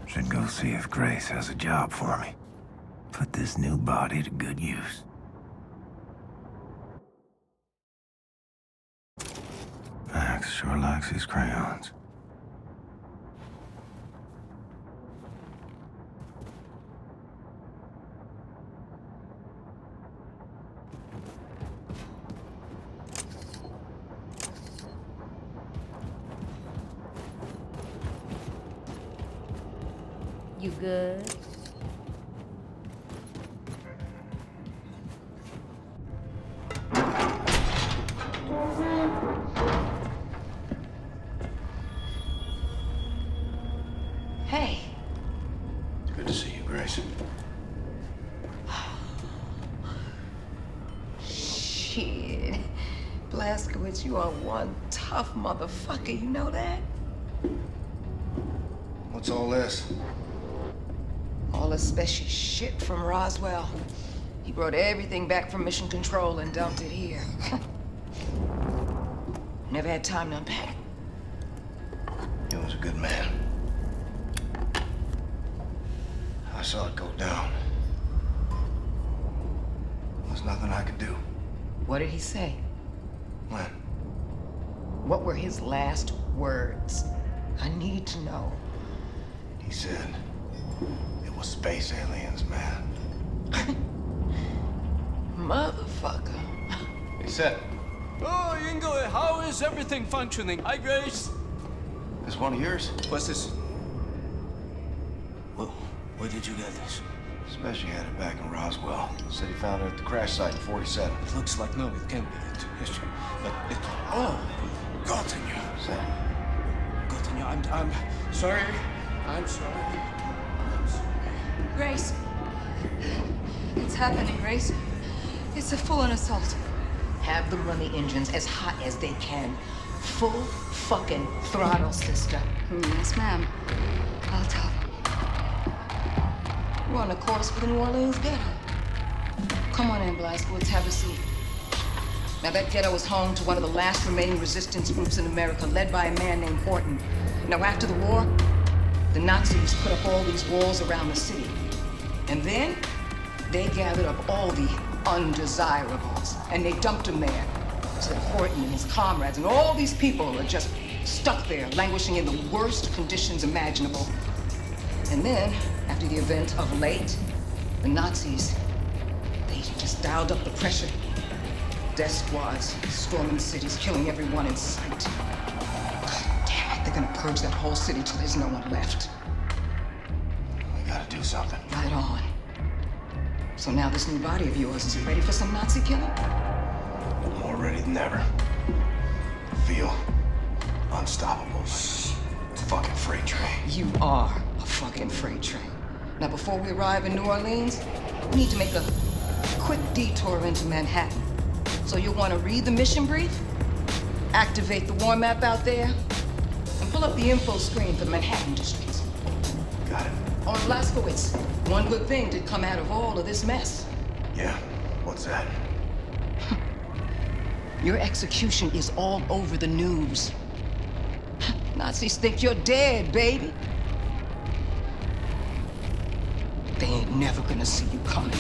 Should go see if Grace has a job for me. Put this new body to good use. Max sure likes his crayons. You good? Hey. Good to see you, Grace. Shit. Blazkowicz, you are one tough motherfucker, you know that? What's all this? All the special shit from Roswell. He brought everything back from Mission Control and dumped it here. Never had time to unpack. He was a good man. I saw it go down. There was nothing I could do. What did he say? When? What were his last words? I need to know. He said it was space aliens, man. Motherfucker. He said, Oh, Ingo, how is everything functioning? Hi, Grace. this one of yours? What's this? Where did you get this? Special had it back in Roswell. Said he found it at the crash site in 47. It looks like no, it can't be it. But it. Oh, gotten you. Say, Gotten you. I'm sorry. I'm sorry. Grace. It's happening, Grace. It's a full-on assault. Have them run the engines as hot as they can. Full fucking throttle, sister. Yes, ma'am. I'll tell them. We're on a course for the New Orleans ghetto. Come on in, Blazkowicz, have a seat. Now, that ghetto is home to one of the last remaining resistance groups in America, led by a man named Horton. Now, after the war, the Nazis put up all these walls around the city. And then, they gathered up all the undesirables, and they dumped them there. So that Horton and his comrades and all these people are just stuck there, languishing in the worst conditions imaginable. And then, after the event of late, the Nazis, they just dialed up the pressure. Death squads storming cities, killing everyone in sight. God damn it, they're gonna purge that whole city till there's no one left. we gotta do something. Right on. So now this new body of yours, is it ready for some Nazi killing? More ready than ever. Feel unstoppable. It's a fucking freight train. You are a fucking freight train. Now, before we arrive in New Orleans, we need to make a quick detour into Manhattan. So you'll want to read the mission brief, activate the war map out there, and pull up the info screen for the Manhattan districts. Got it. On Blazkowicz, one good thing did come out of all of this mess. Yeah, what's that? Your execution is all over the news. Nazis think you're dead, baby. They ain't never gonna see you coming.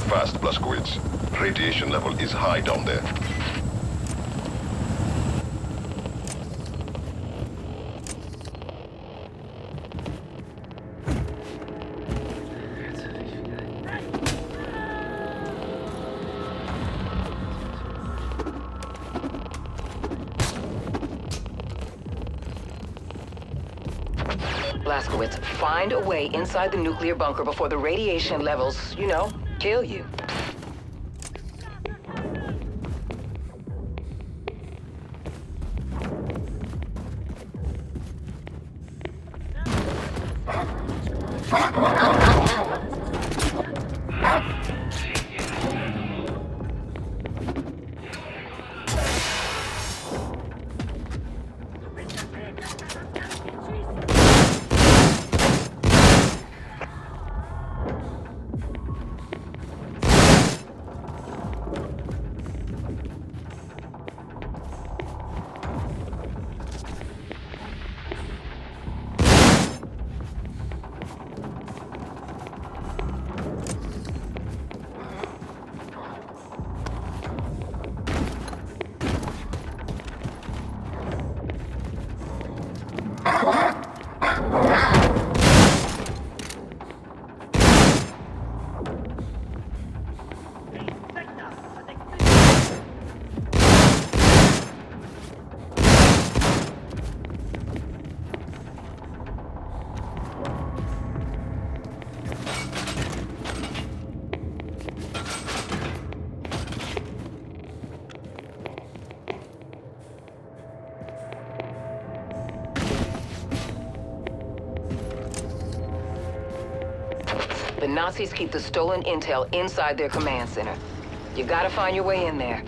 Fast, Blazkowicz. Radiation level is high down there. Blazkowicz, find a way inside the nuclear bunker before the radiation levels, you know, kill you. The Nazis keep the stolen intel inside their command center. You gotta find your way in there.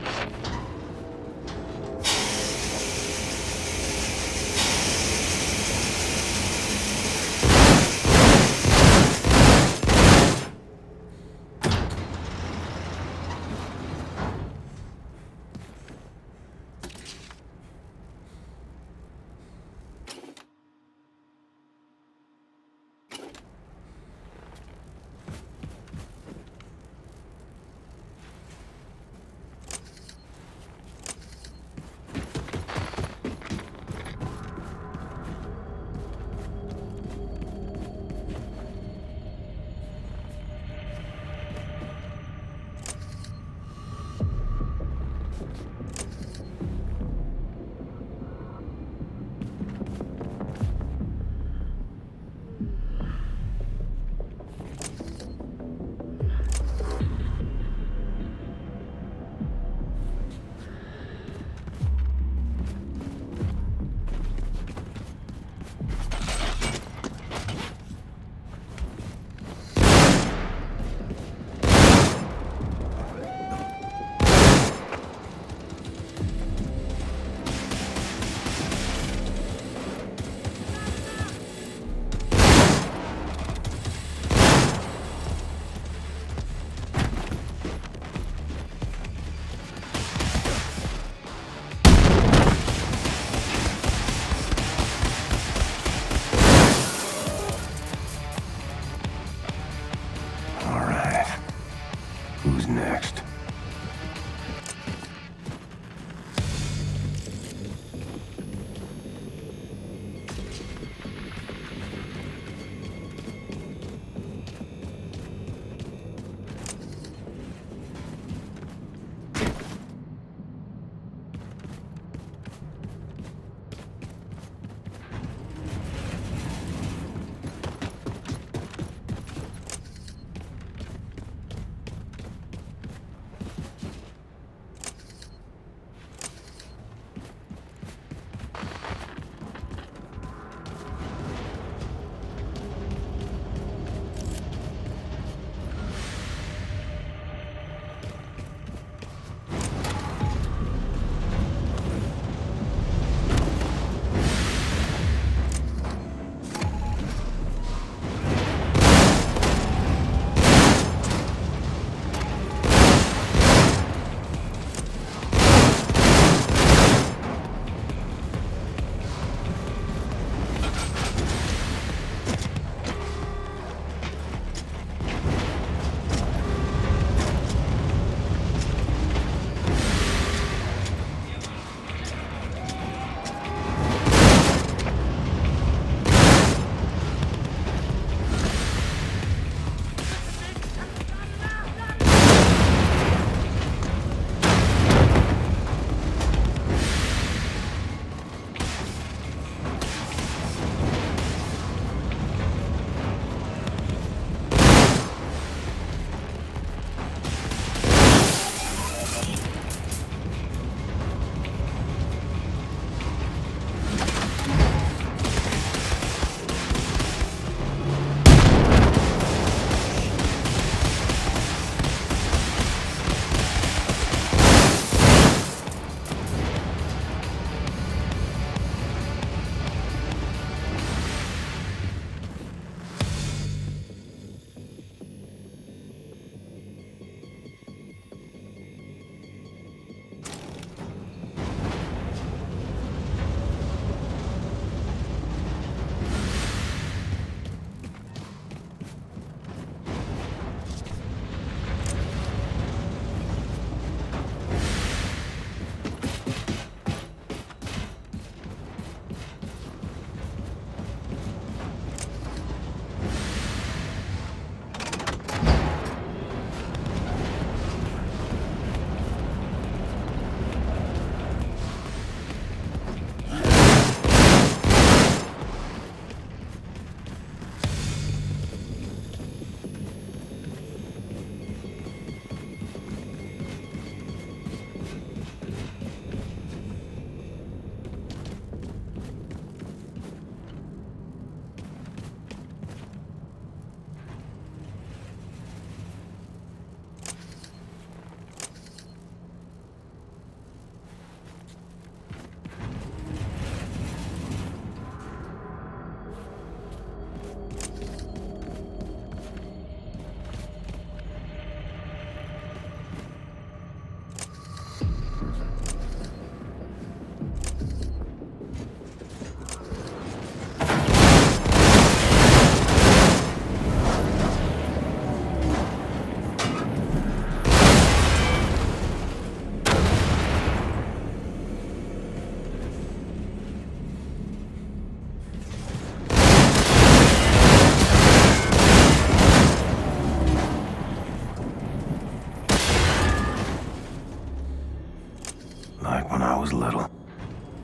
Like when I was little.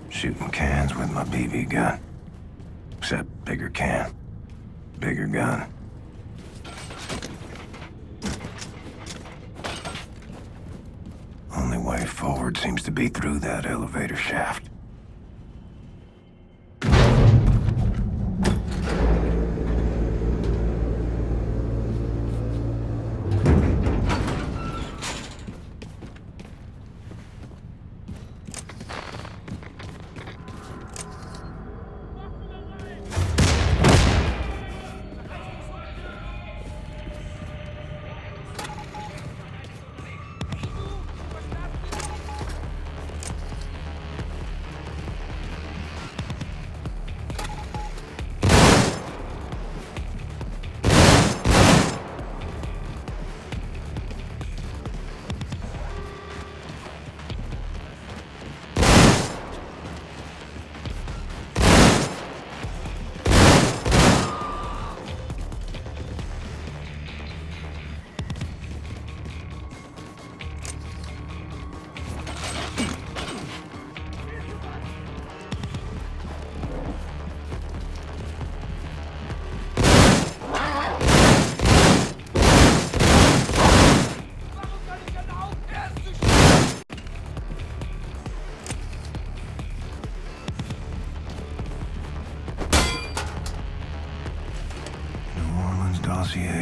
Shooting cans with my BB gun. Except bigger can. Bigger gun. Only way forward seems to be through that elevator shaft.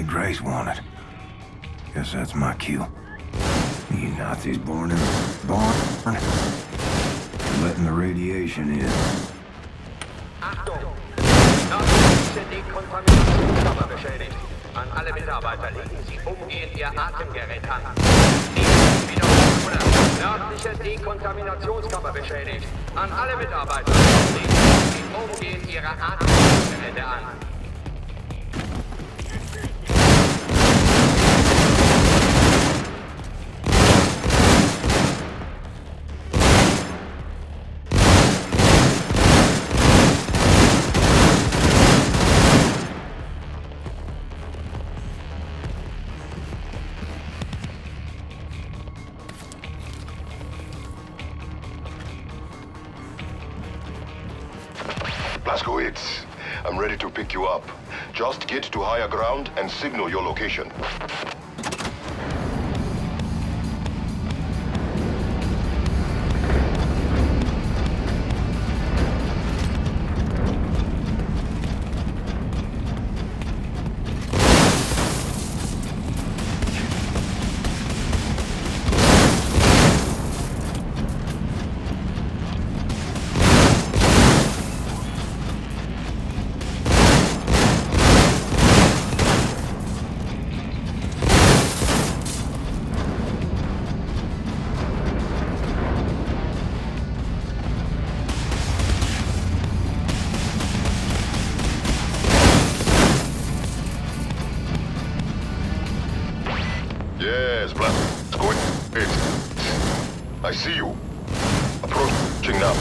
Grace wanted. Guess that's my cue. You Nazis born in letting the radiation in. Achtung! Nazis die Kontaminationskammer beschädigt. An alle Mitarbeiter legen Sie umgehend Ihr Atemgerät an. Nördliche Dekontaminationskammer beschädigt. An alle Mitarbeiter legen Sie umgehend Ihre Atemgeräte an. Blazkowicz, I'm ready to pick you up. Just get to higher ground and signal your location. Yes, Blazkowicz. I see you. Approaching now.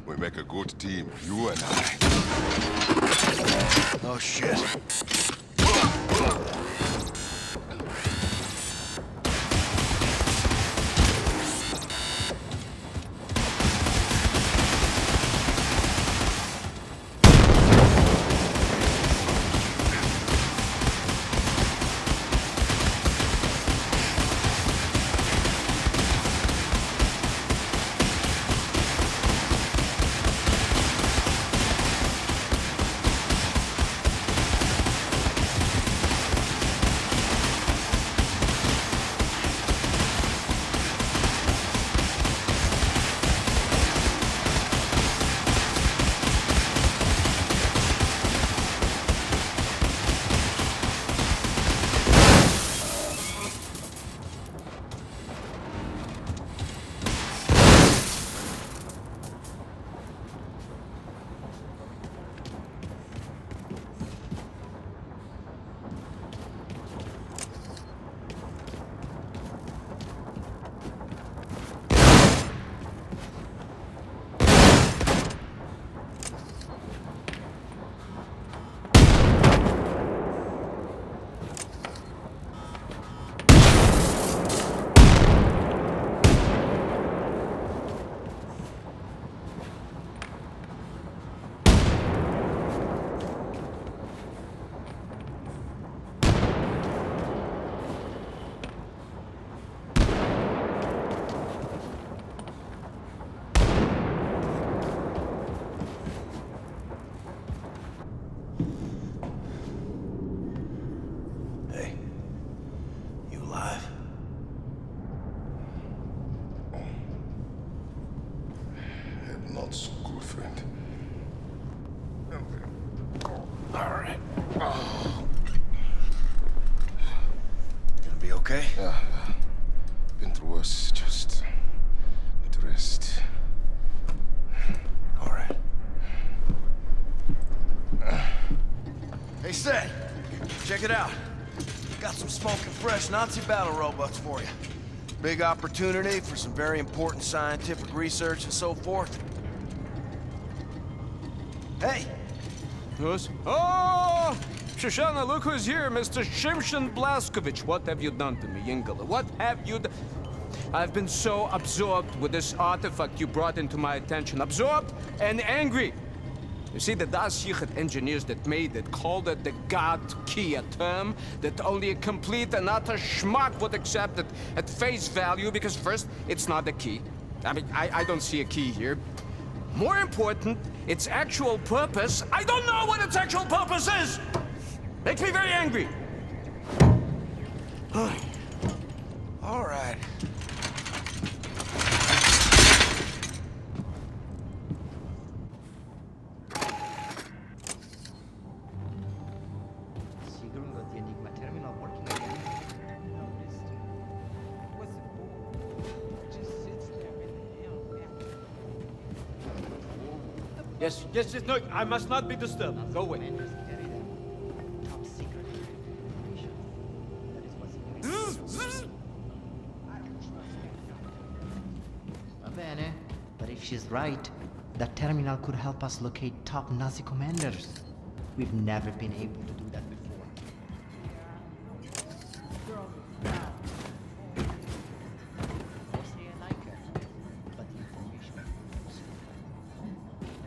We make a good team, you and I. Oh, shit. okay? Yeah. Been through worse. Just need to rest. All right. Hey, Seth, check it out. Got some smoking fresh Nazi battle robots for you. Big opportunity for some very important scientific research and so forth. Hey! Yes? Oh! Shoshana, look who's here, Mr. Shimshon Blaskovich. What have you done to me, Ingela? What have you done? I've been so absorbed with this artifact you brought into my attention. Absorbed and angry. You see, the Das Yichud engineers that made it called it the God Key, a term that only a complete and utter schmuck would accept it at face value, because first, it's not a key. I mean, I don't see a key here. More important, its actual purpose. I don't know what its actual purpose is! Makes me very angry. All right. Yes, no, I must not be disturbed. Go away. Bene, but if she's right, that terminal could help us locate top Nazi commanders. We've never been able to do that before.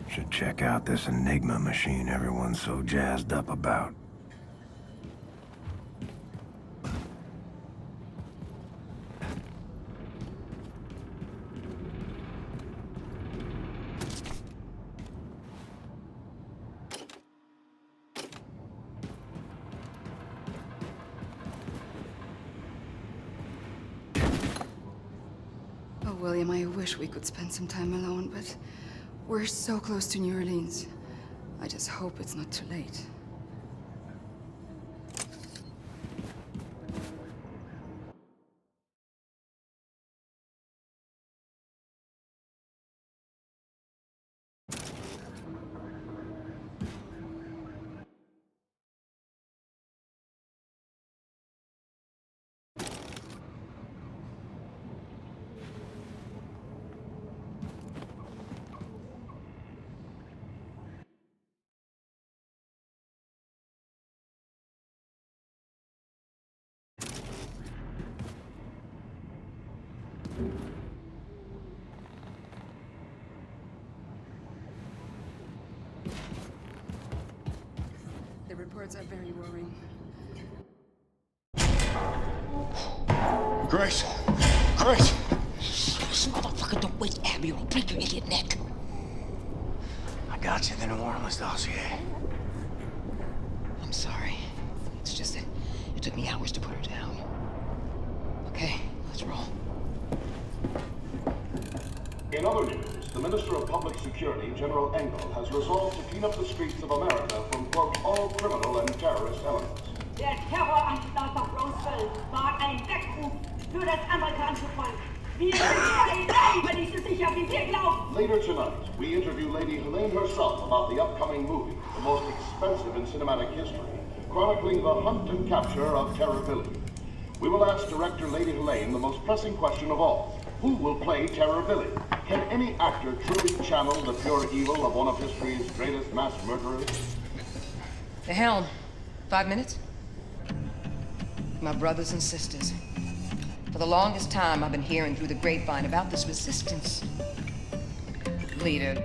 Should check out this Enigma machine everyone's so jazzed up about. Oh, William, I wish we could spend some time alone, but we're so close to New Orleans. I just hope it's not too late. The reports are very worrying. Grace! Grace! This motherfucker don't waste Abby or I'll break your idiot neck. I got you the New Orleans dossier. I'm sorry. It's just that it took me hours to put her down. Okay, let's roll. In other news, the Minister of Public Security, General Engel, has resolved to clean up the streets of America from, quote, all criminal and terrorist elements. Der Terroranschlag auf Roswell war ein Weckruf für das amerikanische Volk. Wir sind überlebenssicher, sicher, wie wir glauben. Later tonight, we interview Lady Helene herself about the upcoming movie, the most expensive in cinematic history, chronicling the hunt and capture of Terror Billy. We will ask director Lady Helene the most pressing question of all. Who will play Terror Billy? Can any actor truly channel the pure evil of one of history's greatest mass murderers? The helm. 5 minutes? My brothers and sisters. For the longest time, I've been hearing through the grapevine about this resistance leader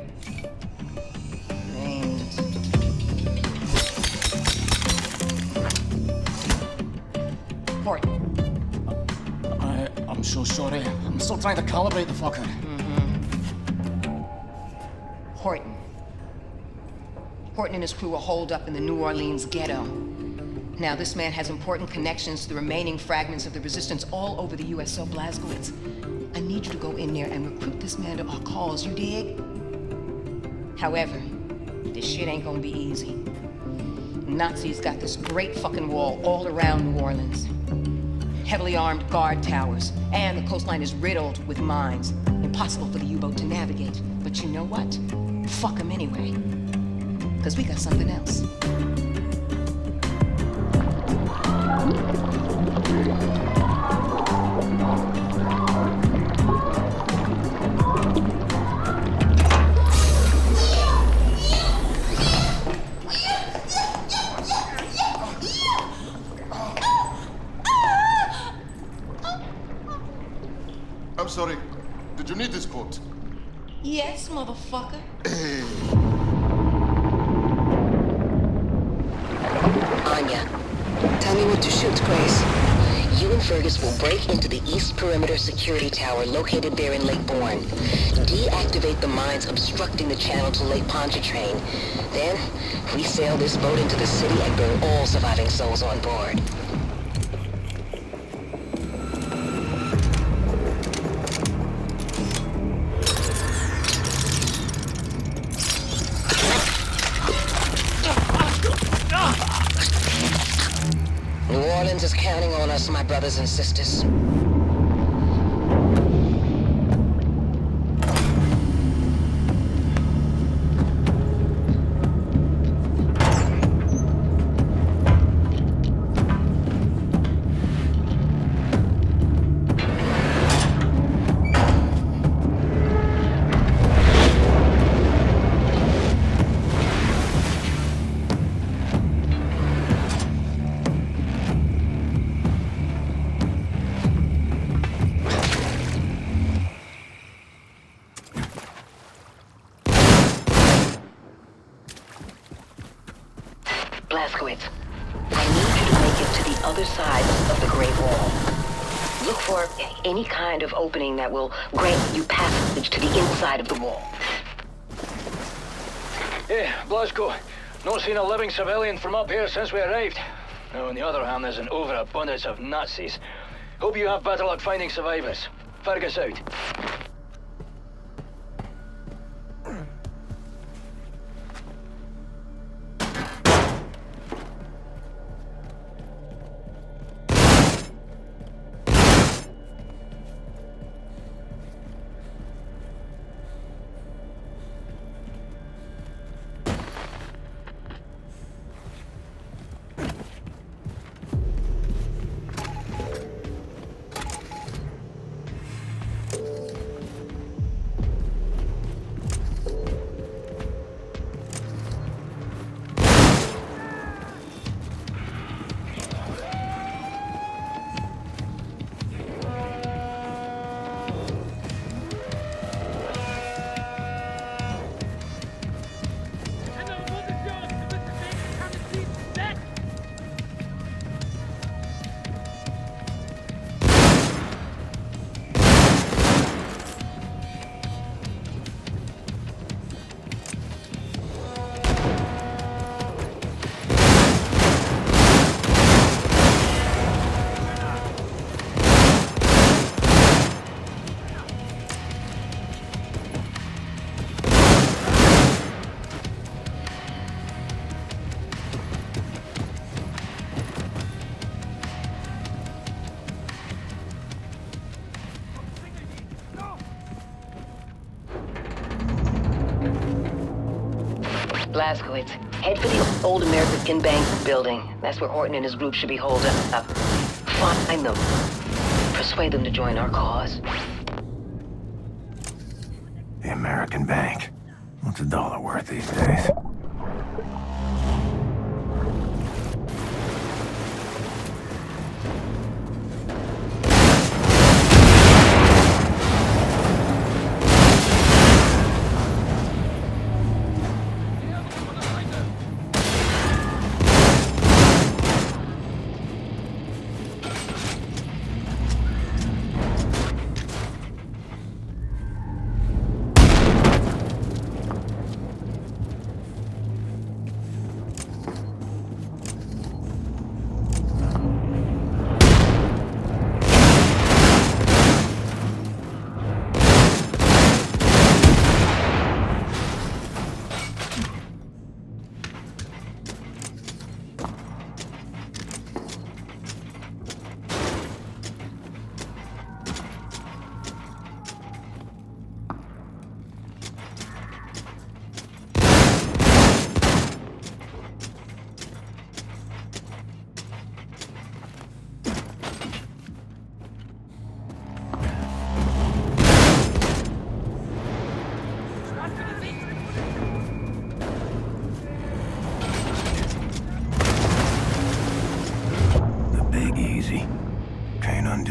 named Horton. I'm so sorry. I'm still trying to calibrate the fucker. Horton. Horton and his crew are holed up in the New Orleans ghetto. Now, this man has important connections to the remaining fragments of the resistance all over the U.S., so Blazkowicz, I need you to go in there and recruit this man to our cause, you dig? However, this shit ain't gonna be easy. Nazis got this great fucking wall all around New Orleans. heavily armed guard towers, and the coastline is riddled with mines. Impossible for the U-boat to navigate. But you know what? Fuck them anyway. Because we got something else. I'm sorry. Did you need this coat? Yes, motherfucker. Anya, tell me what to shoot, Grace. You and Fergus will break into the East Perimeter Security Tower located there in Lake Bourne. Deactivate the mines obstructing the channel to Lake Pontchartrain. Then, we sail this boat into the city and burn all surviving souls on board. New Orleans is counting on us, my brothers and sisters. Blazkowicz, I need you to make it to the other side of the Great Wall. Look for any kind of opening that will grant you passage to the inside of the wall. Yeah, Blazko. Not seen a living civilian from up here since we arrived. Now, on the other hand, there's an overabundance of Nazis. Hope you have better luck finding survivors. Fergus out. Blazkowicz, head for the old American Bank building. That's where Horton and his group should be holed up. Find them. Persuade them to join our cause. The American Bank. What's a dollar worth these days?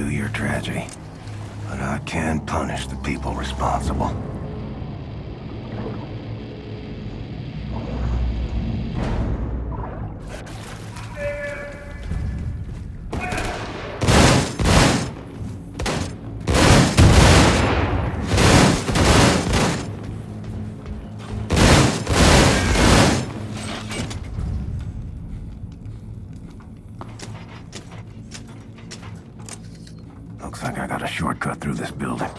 undo your tragedy, but I can punish the people responsible. Looks like I got a shortcut through this building.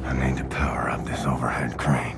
I need to power up this overhead crane.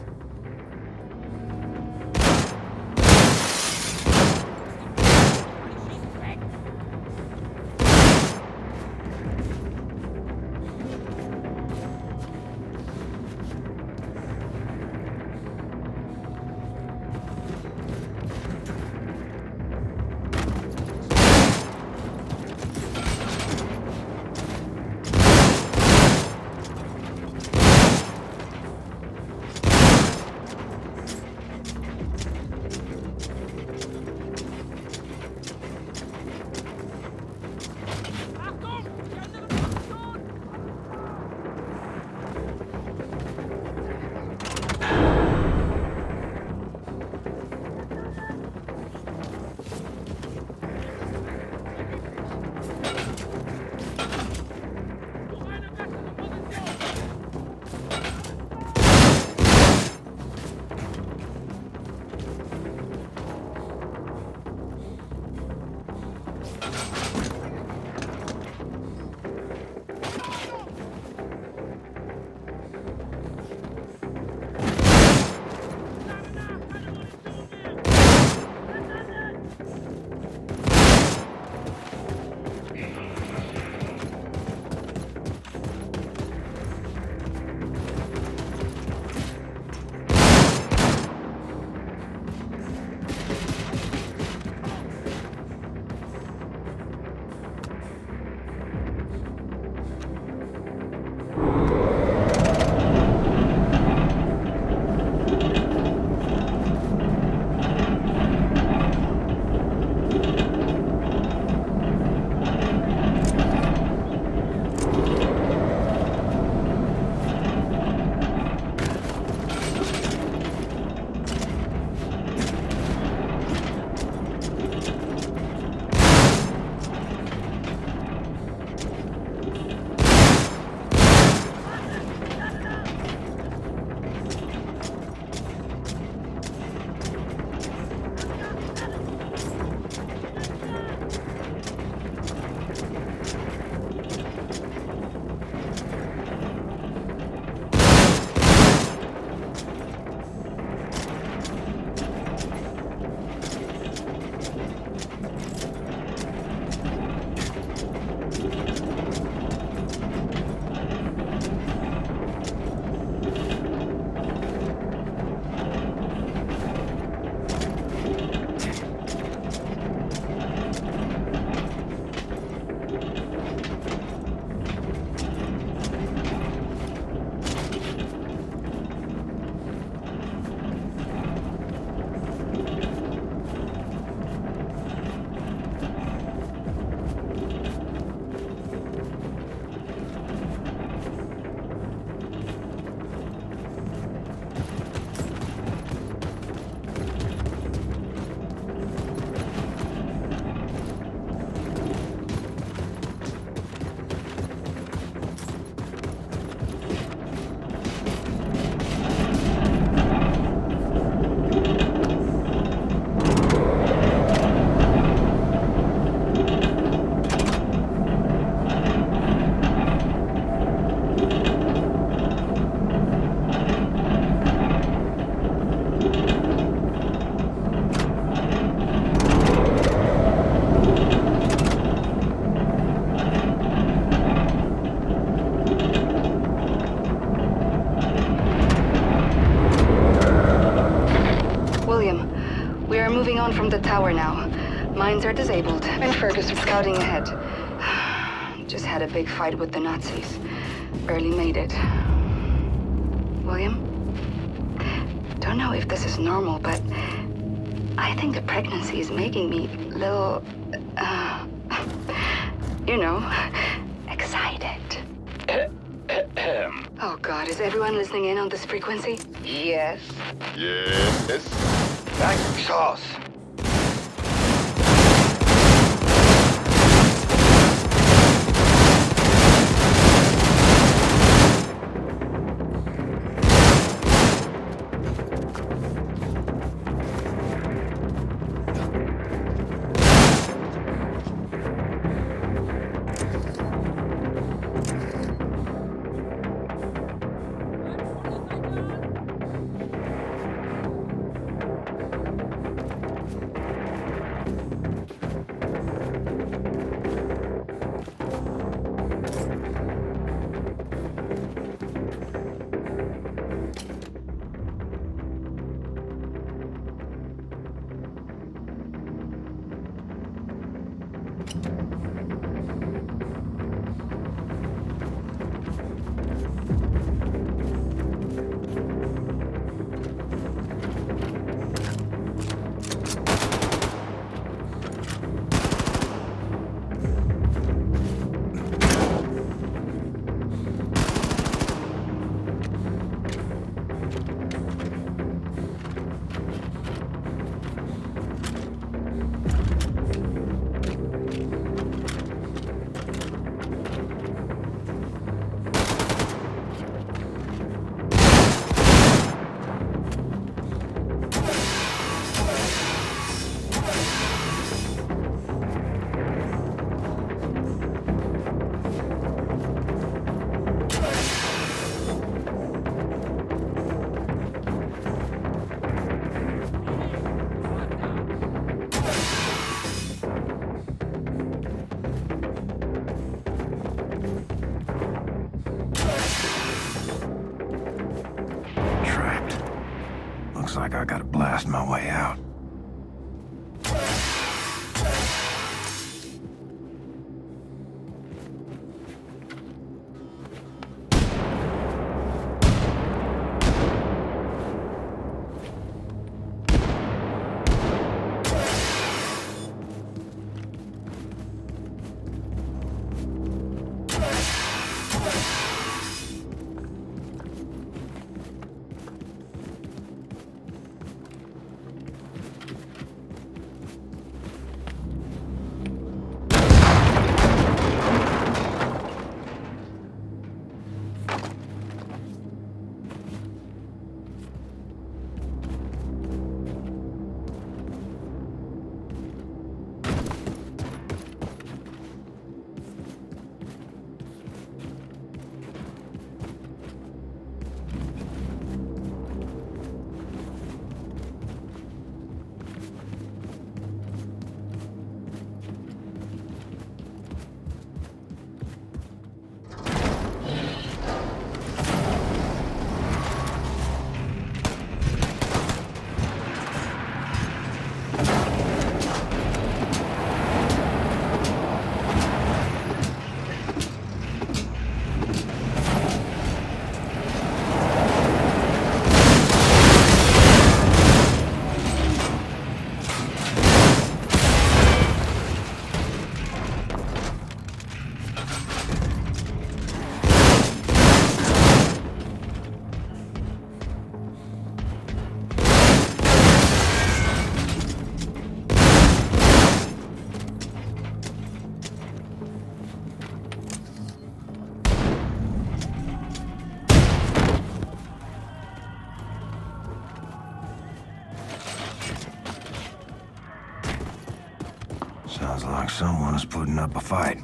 moving on from the tower now. Mines are disabled, and Fergus is scouting ahead. Just had a big fight with the Nazis. Barely made it. William? Don't know if this is normal, but I think the pregnancy is making me a little, you know, excited. Oh God, is everyone listening in on this frequency? Yes. Yes. Back sauce. Looks like I gotta blast my way out. Sounds like someone is putting up a fight.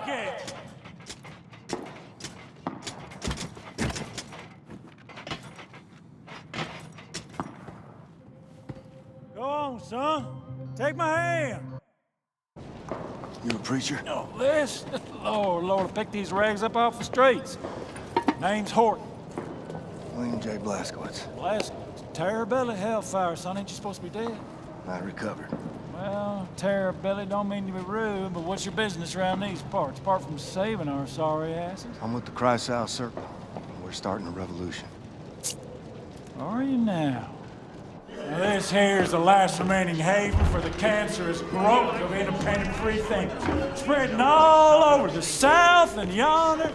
gate. Go on, son. Take my hand. You a preacher? No, this? Lord, pick these rags up off the streets. Name's Horton. William J. Blazkowicz. Terror-belly hellfire, son. Ain't you supposed to be dead? I recovered. Well, terror-belly don't mean to be rude, but what's your business around these parts, apart from saving our sorry asses? I'm with the Kreisau Circle. We're starting a revolution. Are you now? Now, this here's the last remaining haven for the cancerous growth of independent free thinkers, spreading all over the South and yonder.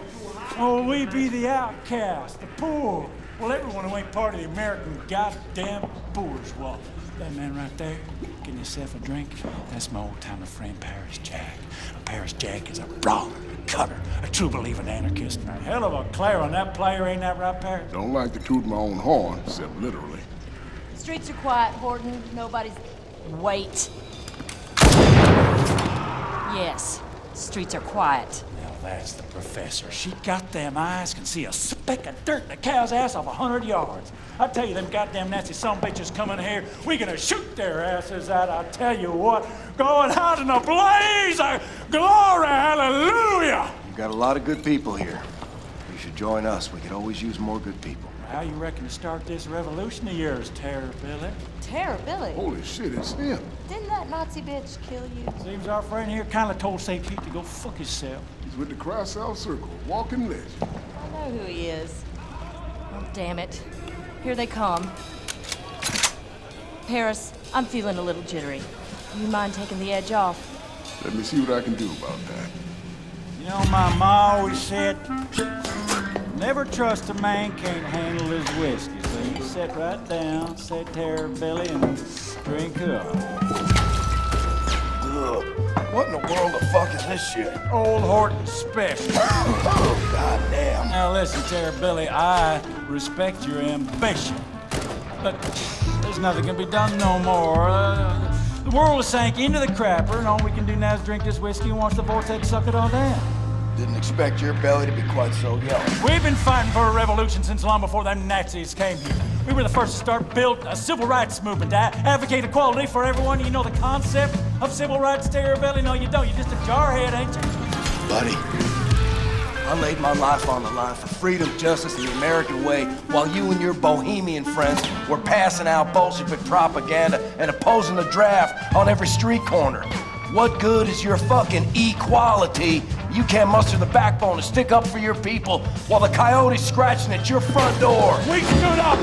Oh, we be the outcast, the poor. Well, everyone who ain't part of the American goddamn bourgeois. That man right there, getting yourself a drink, that's my old-timer friend Paris Jack. Paris Jack is a brawler, a cutter, a true believing anarchist, and a hell of a clarinet player, ain't that right, Paris? Don't like to toot my own horn, except literally. Streets are quiet, Horton. Nobody's... Wait. Yes, streets are quiet. Now that's the professor. She got them eyes, can see a speck of dirt in a cow's ass off 100 yards. I tell you, them goddamn Nazi sumbitches coming here, we gonna shoot their asses out. I tell you what, going out in a blaze of glory, hallelujah! You got a lot of good people here. You should join us. We could always use more good people. How you reckon to start this revolution of yours, Terror-Billy? Terror-Billy? Holy shit, it's him. Didn't that Nazi bitch kill you? Seems our friend here kinda told St. Pete to go fuck himself. He's with the Kreisau Circle, walking legend. I know who he is. Oh, damn it. Here they come. Paris, I'm feeling a little jittery. You mind taking the edge off? Let me see what I can do about that. You know, my ma always said, never trust a man can't handle his whiskey. So you sit right down, say Terror-Billy, and drink up. Ugh. What in the world the fuck is this shit? Old Horton special. Oh, goddamn. Now listen, Terror-Billy, I respect your ambition, but there's nothing can be done no more. The world has sank into the crapper, and all we can do now is drink this whiskey and watch the vortex suck it all down. Didn't expect your belly to be quite so young. We've been fighting for a revolution since long before them Nazis came here. We were the first to start build a civil rights movement to advocate equality for everyone. You know the concept of civil rights, Terror-Billy? No, you don't. You're just a jarhead, ain't you? Buddy, I laid my life on the line for freedom, justice, and the American way, while you and your bohemian friends were passing out Bolshevik propaganda and opposing the draft on every street corner. What good is your fucking equality? You can't muster the backbone to stick up for your people while the coyote's scratching at your front door. We stood up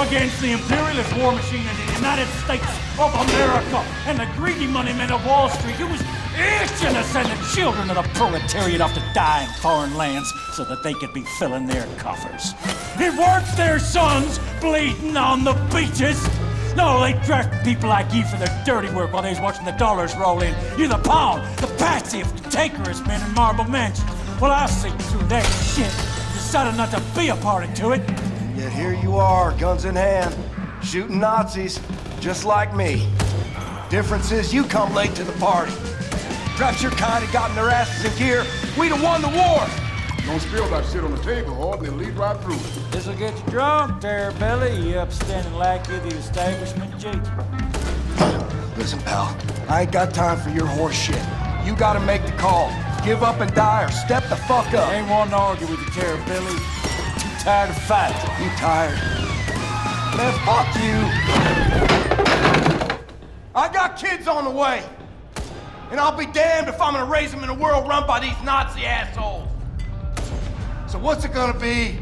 against the imperialist war machine in the United States of America and the greedy money men of Wall Street who was itching to send the children of the proletariat off to die in foreign lands so that they could be filling their coffers. It weren't their sons bleeding on the beaches. No, they drafted people like you for their dirty work while they was watching the dollars roll in. You're the pawn, the patsy of cantankerous men in marble mansions. Well, I see through that shit. Decided not to be a party to it. Yet here you are, guns in hand, shooting Nazis, just like me. Difference is you come late to the party. Perhaps your kind had gotten their asses in gear, we'd have won the war. Don't spill that shit on the table, Horton, and lead right through it. This'll get you drunk, Terror-Billy, you upstanding lackey of the establishment, G. Listen, pal, I ain't got time for your horse shit. You gotta make the call. Give up and die or step the fuck up. I ain't wanting to argue with you, Terror-Billy. Too tired of fighting. You tired? Man, fuck you. I got kids on the way. And I'll be damned if I'm gonna raise them in a world run by these Nazi assholes. So what's it gonna be?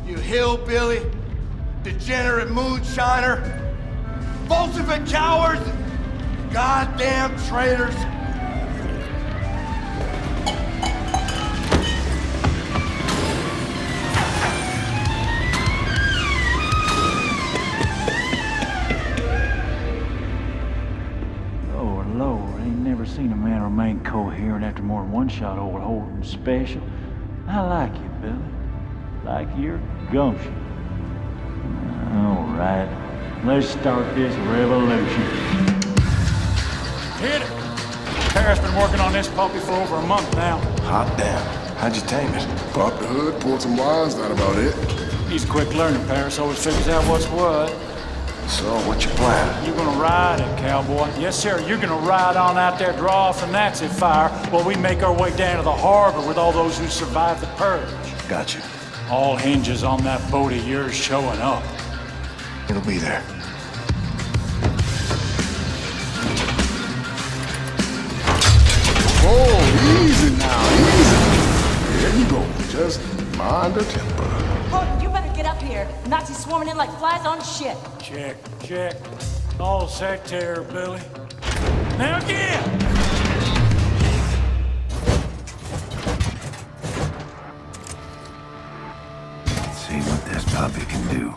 You hillbilly, degenerate moonshiner, Bolshevik cowards, goddamn traitors. Lord, ain't never seen a man remain coherent after more than one shot of old Horton special. I like you, Billy. Like your gumption. All right, let's start this revolution. Hit it! Paris been working on this puppy for over a month now. Hot damn. How'd you tame it? Pop the hood, pulled some wires, that about it. He's a quick learner, Paris always figures out what's what. So, what's your plan? You're gonna ride it, cowboy. Yes, sir, you're gonna ride on out there, draw off the Nazi fire, while we make our way down to the harbor with all those who survived the purge. Gotcha. All hinges on that boat of yours showing up. It'll be there. Oh, easy now, easy. There you go. Just mind the temper. Gordon, you better get up here. Nazis swarming in like flies on shit. Check, check. All set there, Billy. Now again! See what this puppy can do.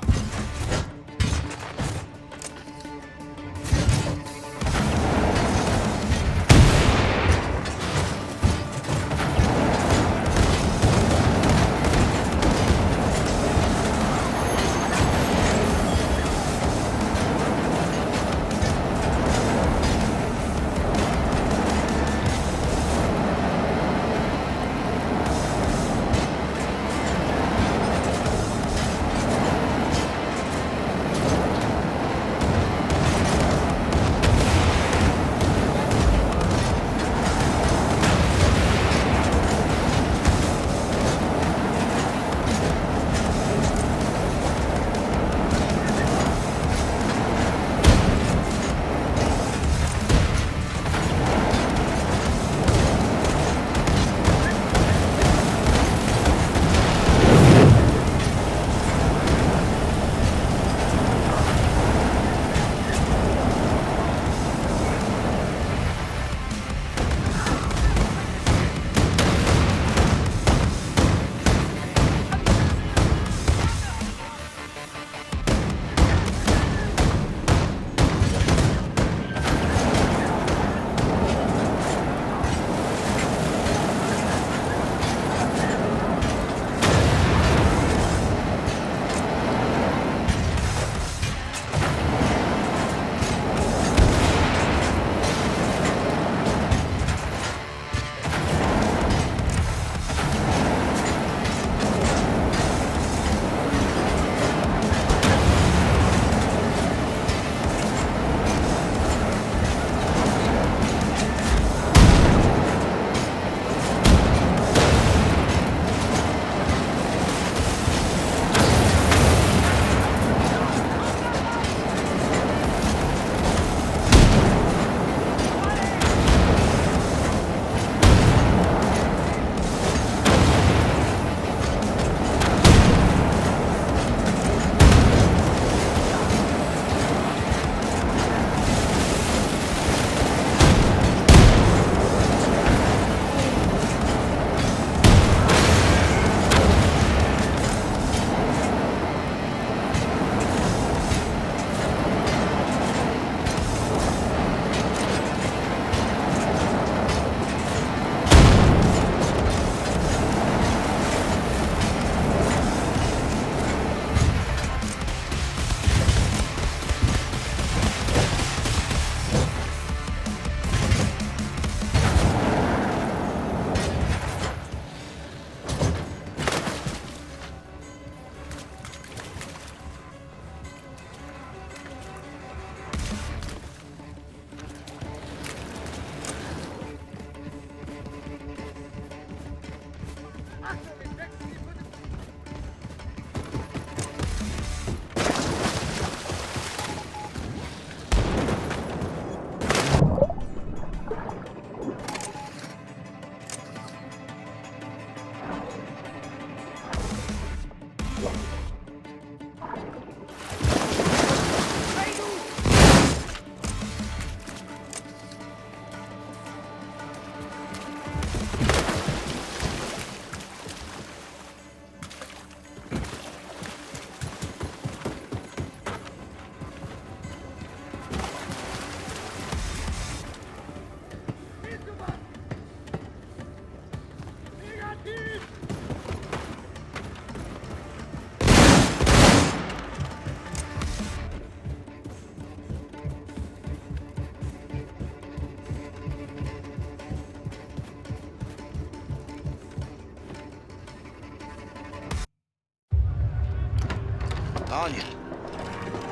Anya.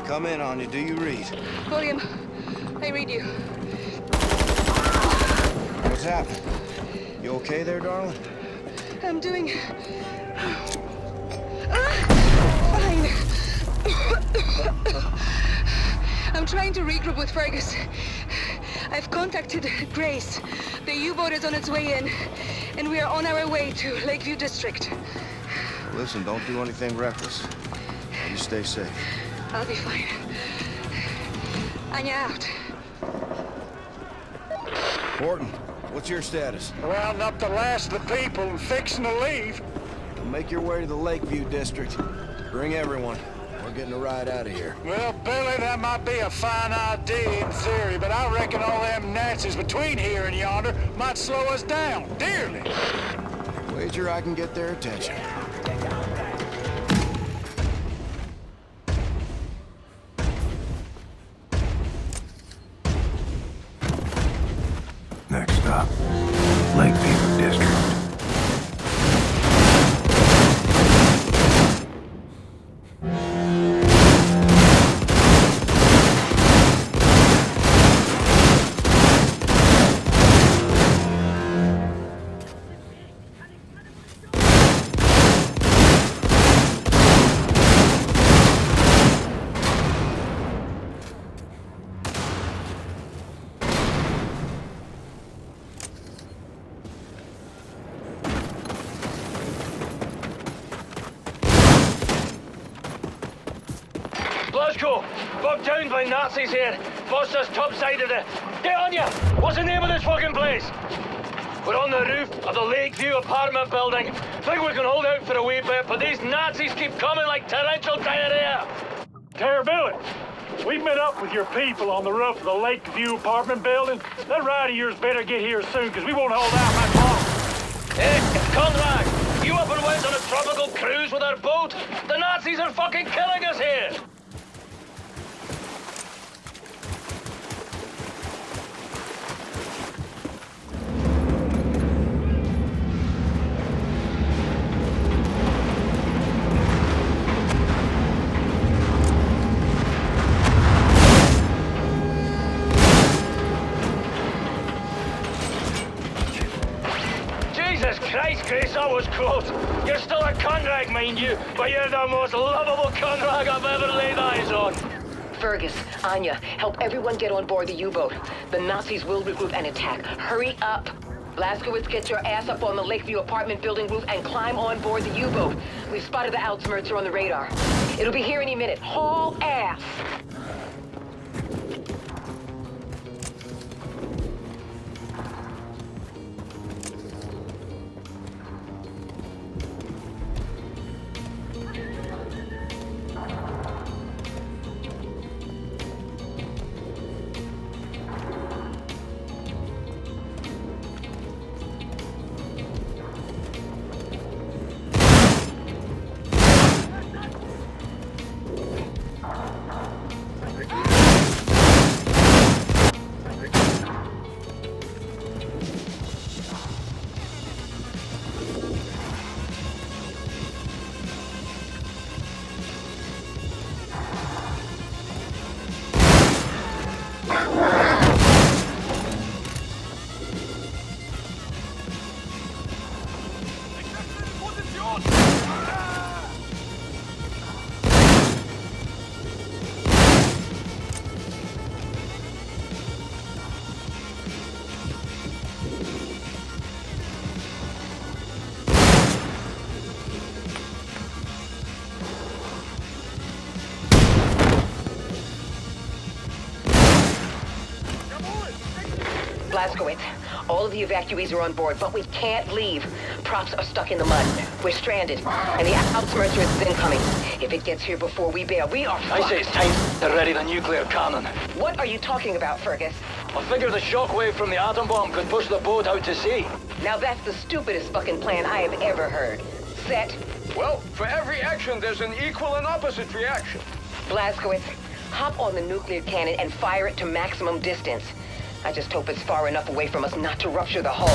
Come in, Anya. Do you read? William, I read you. What's happening? You okay there, darling? I'm doing... fine. I'm trying to regroup with Fergus. I've contacted Grace. The U-boat is on its way in, and we are on our way to Lakeview District. Listen, don't do anything reckless. You stay safe. I'll be fine. Anya out. Horton, what's your status? Rounding up the last of the people and fixing to leave. Make your way to the Lakeview District. Bring everyone. We're getting a ride out of here. Well, Billy, that might be a fine idea in theory, but I reckon all them Nazis between here and yonder might slow us down, dearly. Wager I can get their attention. Next stop, Lakeview District. Glasgow, bogged down by Nazis here. Lost us topside of the... Get on ya! What's the name of this fucking place? We're on the roof of the Lakeview apartment building. Think we can hold out for a wee bit, but these Nazis keep coming like torrential diarrhea. Billy, we've met up with your people on the roof of the Lakeview apartment building. That ride of yours better get here soon, because we won't hold out much longer. Hey, Conrad, you up and went on a tropical cruise with our boat? The Nazis are fucking killing us here! Christ, Grace, that was close. You're still a Conrad, mind you, but you're the most lovable Conrad I've ever laid eyes on. Fergus, Anya, help everyone get on board the U-boat. The Nazis will regroup and attack. Hurry up! Blazkowicz, get your ass up on the Lakeview apartment building roof and climb on board the U-boat. We've spotted the Outsmircher on the radar. It'll be here any minute. Haul ass! Blazkowicz, all of the evacuees are on board, but we can't leave. Props are stuck in the mud. We're stranded, and the Outsmircher is incoming. If it gets here before we bail, we are fucked. I say it's time to ready the nuclear cannon. What are you talking about, Fergus? I figure the shockwave from the atom bomb could push the boat out to sea. Now that's the stupidest fucking plan I have ever heard. Set. Well, for every action, there's an equal and opposite reaction. Blazkowicz, hop on the nuclear cannon and fire it to maximum distance. I just hope it's far enough away from us not to rupture the hull.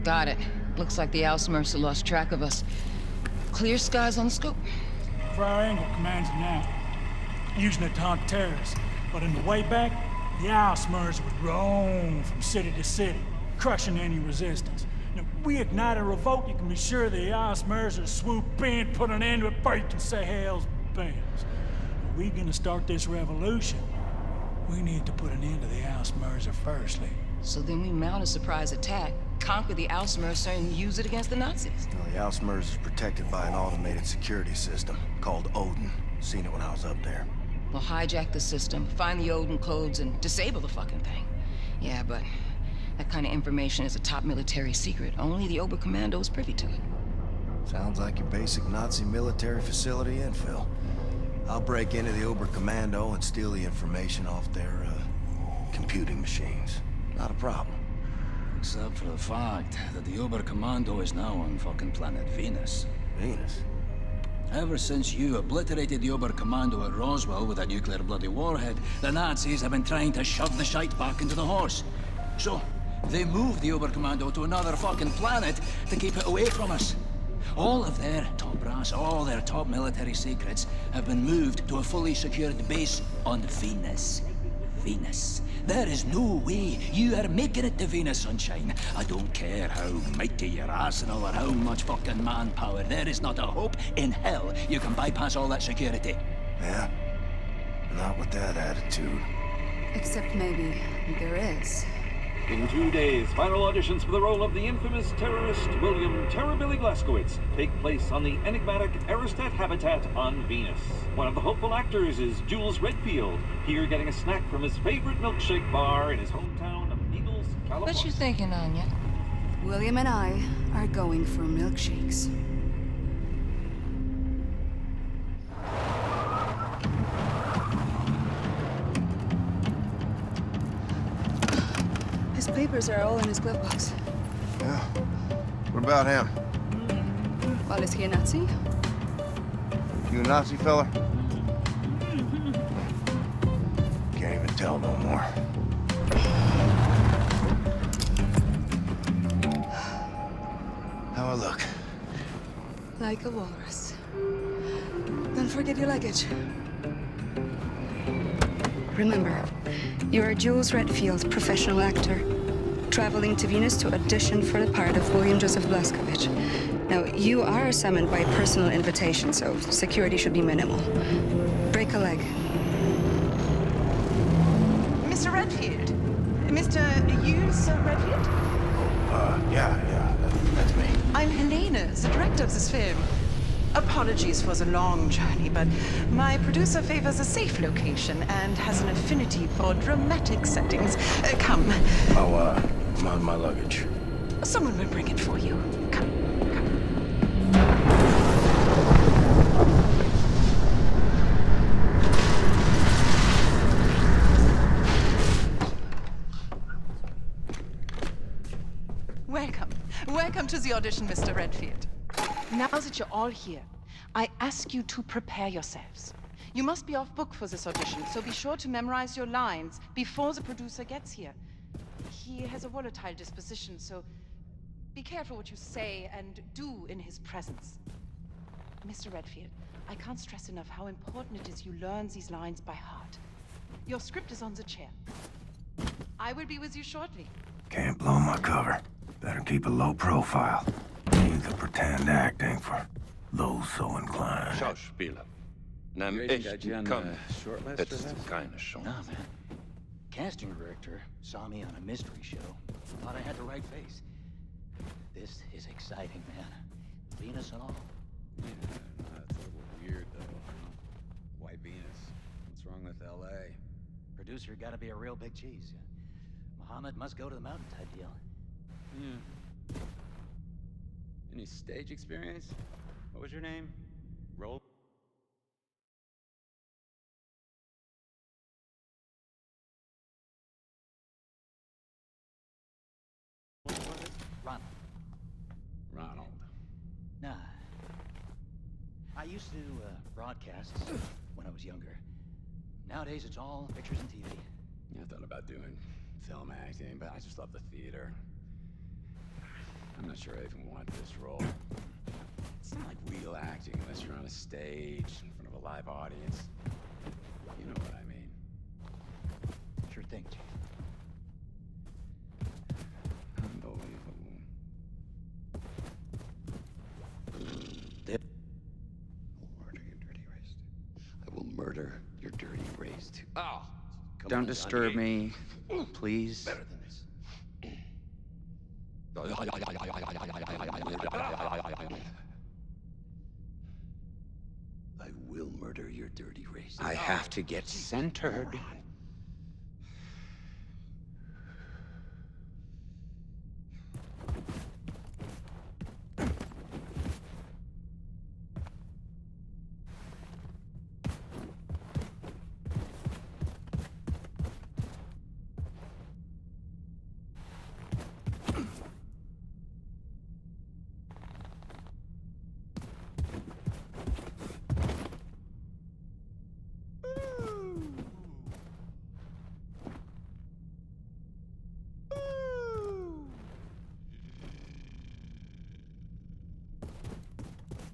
Got it. Looks like the Ausmercer lost track of us. Clear skies on the scope. Friar Engel commands it now, using it to hunt terrorists. But in the way back, the Ausmercer would roam from city to city, crushing any resistance. Now, if we ignite a revolt, you can be sure the Ausmercer swoop in, put an end to it, break and say hell's bells. If we're gonna start this revolution, we need to put an end to the Ausmercer firstly. So then we mount a surprise attack, conquer the Ausmercer, and use it against the Nazis. Well, the Ausmercer is protected by an automated security system called Odin. Seen it when I was up there. We'll hijack the system, find the Odin codes, and disable the fucking thing. Yeah, but that kind of information is a top military secret. Only the Oberkommando is privy to it. Sounds like your basic Nazi military facility infill. I'll break into the Oberkommando and steal the information off their, computing machines. Not a problem. Except for the fact that the Oberkommando is now on fucking planet Venus. Venus? Ever since you obliterated the Oberkommando at Roswell with a nuclear bloody warhead, the Nazis have been trying to shove the shite back into the horse. So, they moved the Oberkommando to another fucking planet to keep it away from us. All of their top brass, all their top military secrets have been moved to a fully secured base on Venus. Venus. There is no way you are making it to Venus, sunshine. I don't care how mighty your arsenal or how much fucking manpower. There is not a hope in hell you can bypass all that security. Yeah? Not with that attitude. Except maybe there is. In 2 days, final auditions for the role of the infamous terrorist William Terrorbilly Blaskowitz take place on the enigmatic Aristat habitat on Venus. One of the hopeful actors is Jules Redfield, here getting a snack from his favorite milkshake bar in his hometown of Eagles, California. What you thinking, Anya? William and I are going for milkshakes. His papers are all in his glove box. Yeah? What about him? Well, is he a Nazi? You a Nazi fella? Can't even tell no more. How I look? Like a walrus. Don't forget your luggage. Remember, you are Jules Redfield, professional actor, traveling to Venus to audition for the part of William Joseph Blaskowitz. Now, you are summoned by personal invitation, so security should be minimal. Break a leg. Mr. Redfield? Mr. Jules Redfield? Yeah, that's me. I'm Helena, the director of this film. Apologies for the long journey, but my producer favors a safe location and has an affinity for dramatic settings. Come. Oh, my luggage. Someone will bring it for you. Come. Welcome to the audition, Mr. Redfield. Now that you're all here, I ask you to prepare yourselves. You must be off book for this audition, so be sure to memorize your lines before the producer gets here. He has a volatile disposition, so be careful what you say and do in his presence. Mr. Redfield, I can't stress enough how important it is you learn these lines by heart. Your script is on the chair. I will be with you shortly. Can't blow my cover. Better keep a low profile. Need the pretend acting for those so inclined. Schauspieler. Nem echten kann. It's keine Chance. Nah, man. Casting director saw me on a mystery show. Thought I had the right face. This is exciting, man. Venus and all. Yeah, that's a little weird, though. Why Venus? What's wrong with L.A.? Producer gotta be a real big cheese. Muhammad must go to the mountain type deal. Yeah. Any stage experience? What was your name? Roll? Ronald. Nah. I used to do broadcasts when I was younger. Nowadays, it's all pictures and TV. Yeah, I thought about doing film acting, but I just love the theater. I'm not sure I even want this role. It's not like real acting unless you're on a stage in front of a live audience. You know what I mean. Sure thing, Chief. Unbelievable. Murder your dirty race. I will murder your dirty race too. Oh! Don't disturb me, please. Better than this. I will murder your dirty race. I have to get centered.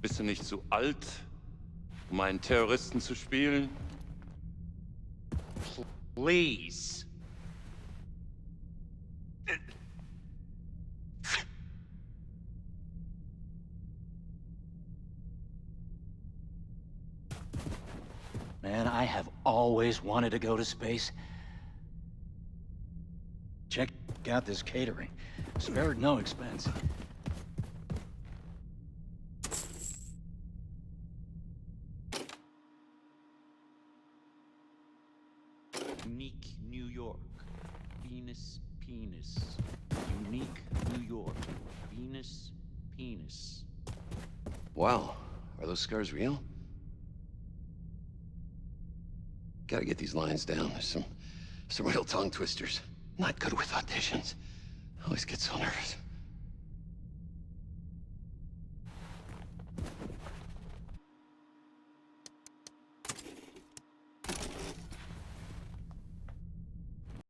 Bist du nicht zu alt, um einen Terroristen zu spielen? Please. Man, I have always wanted to go to space. Check out this catering. Spared no expense. Unique New York. Venus penis. Unique New York. Venus penis. Wow. Are those scars real? Gotta get these lines down. There's some real tongue twisters. Not good with auditions. I always get so nervous.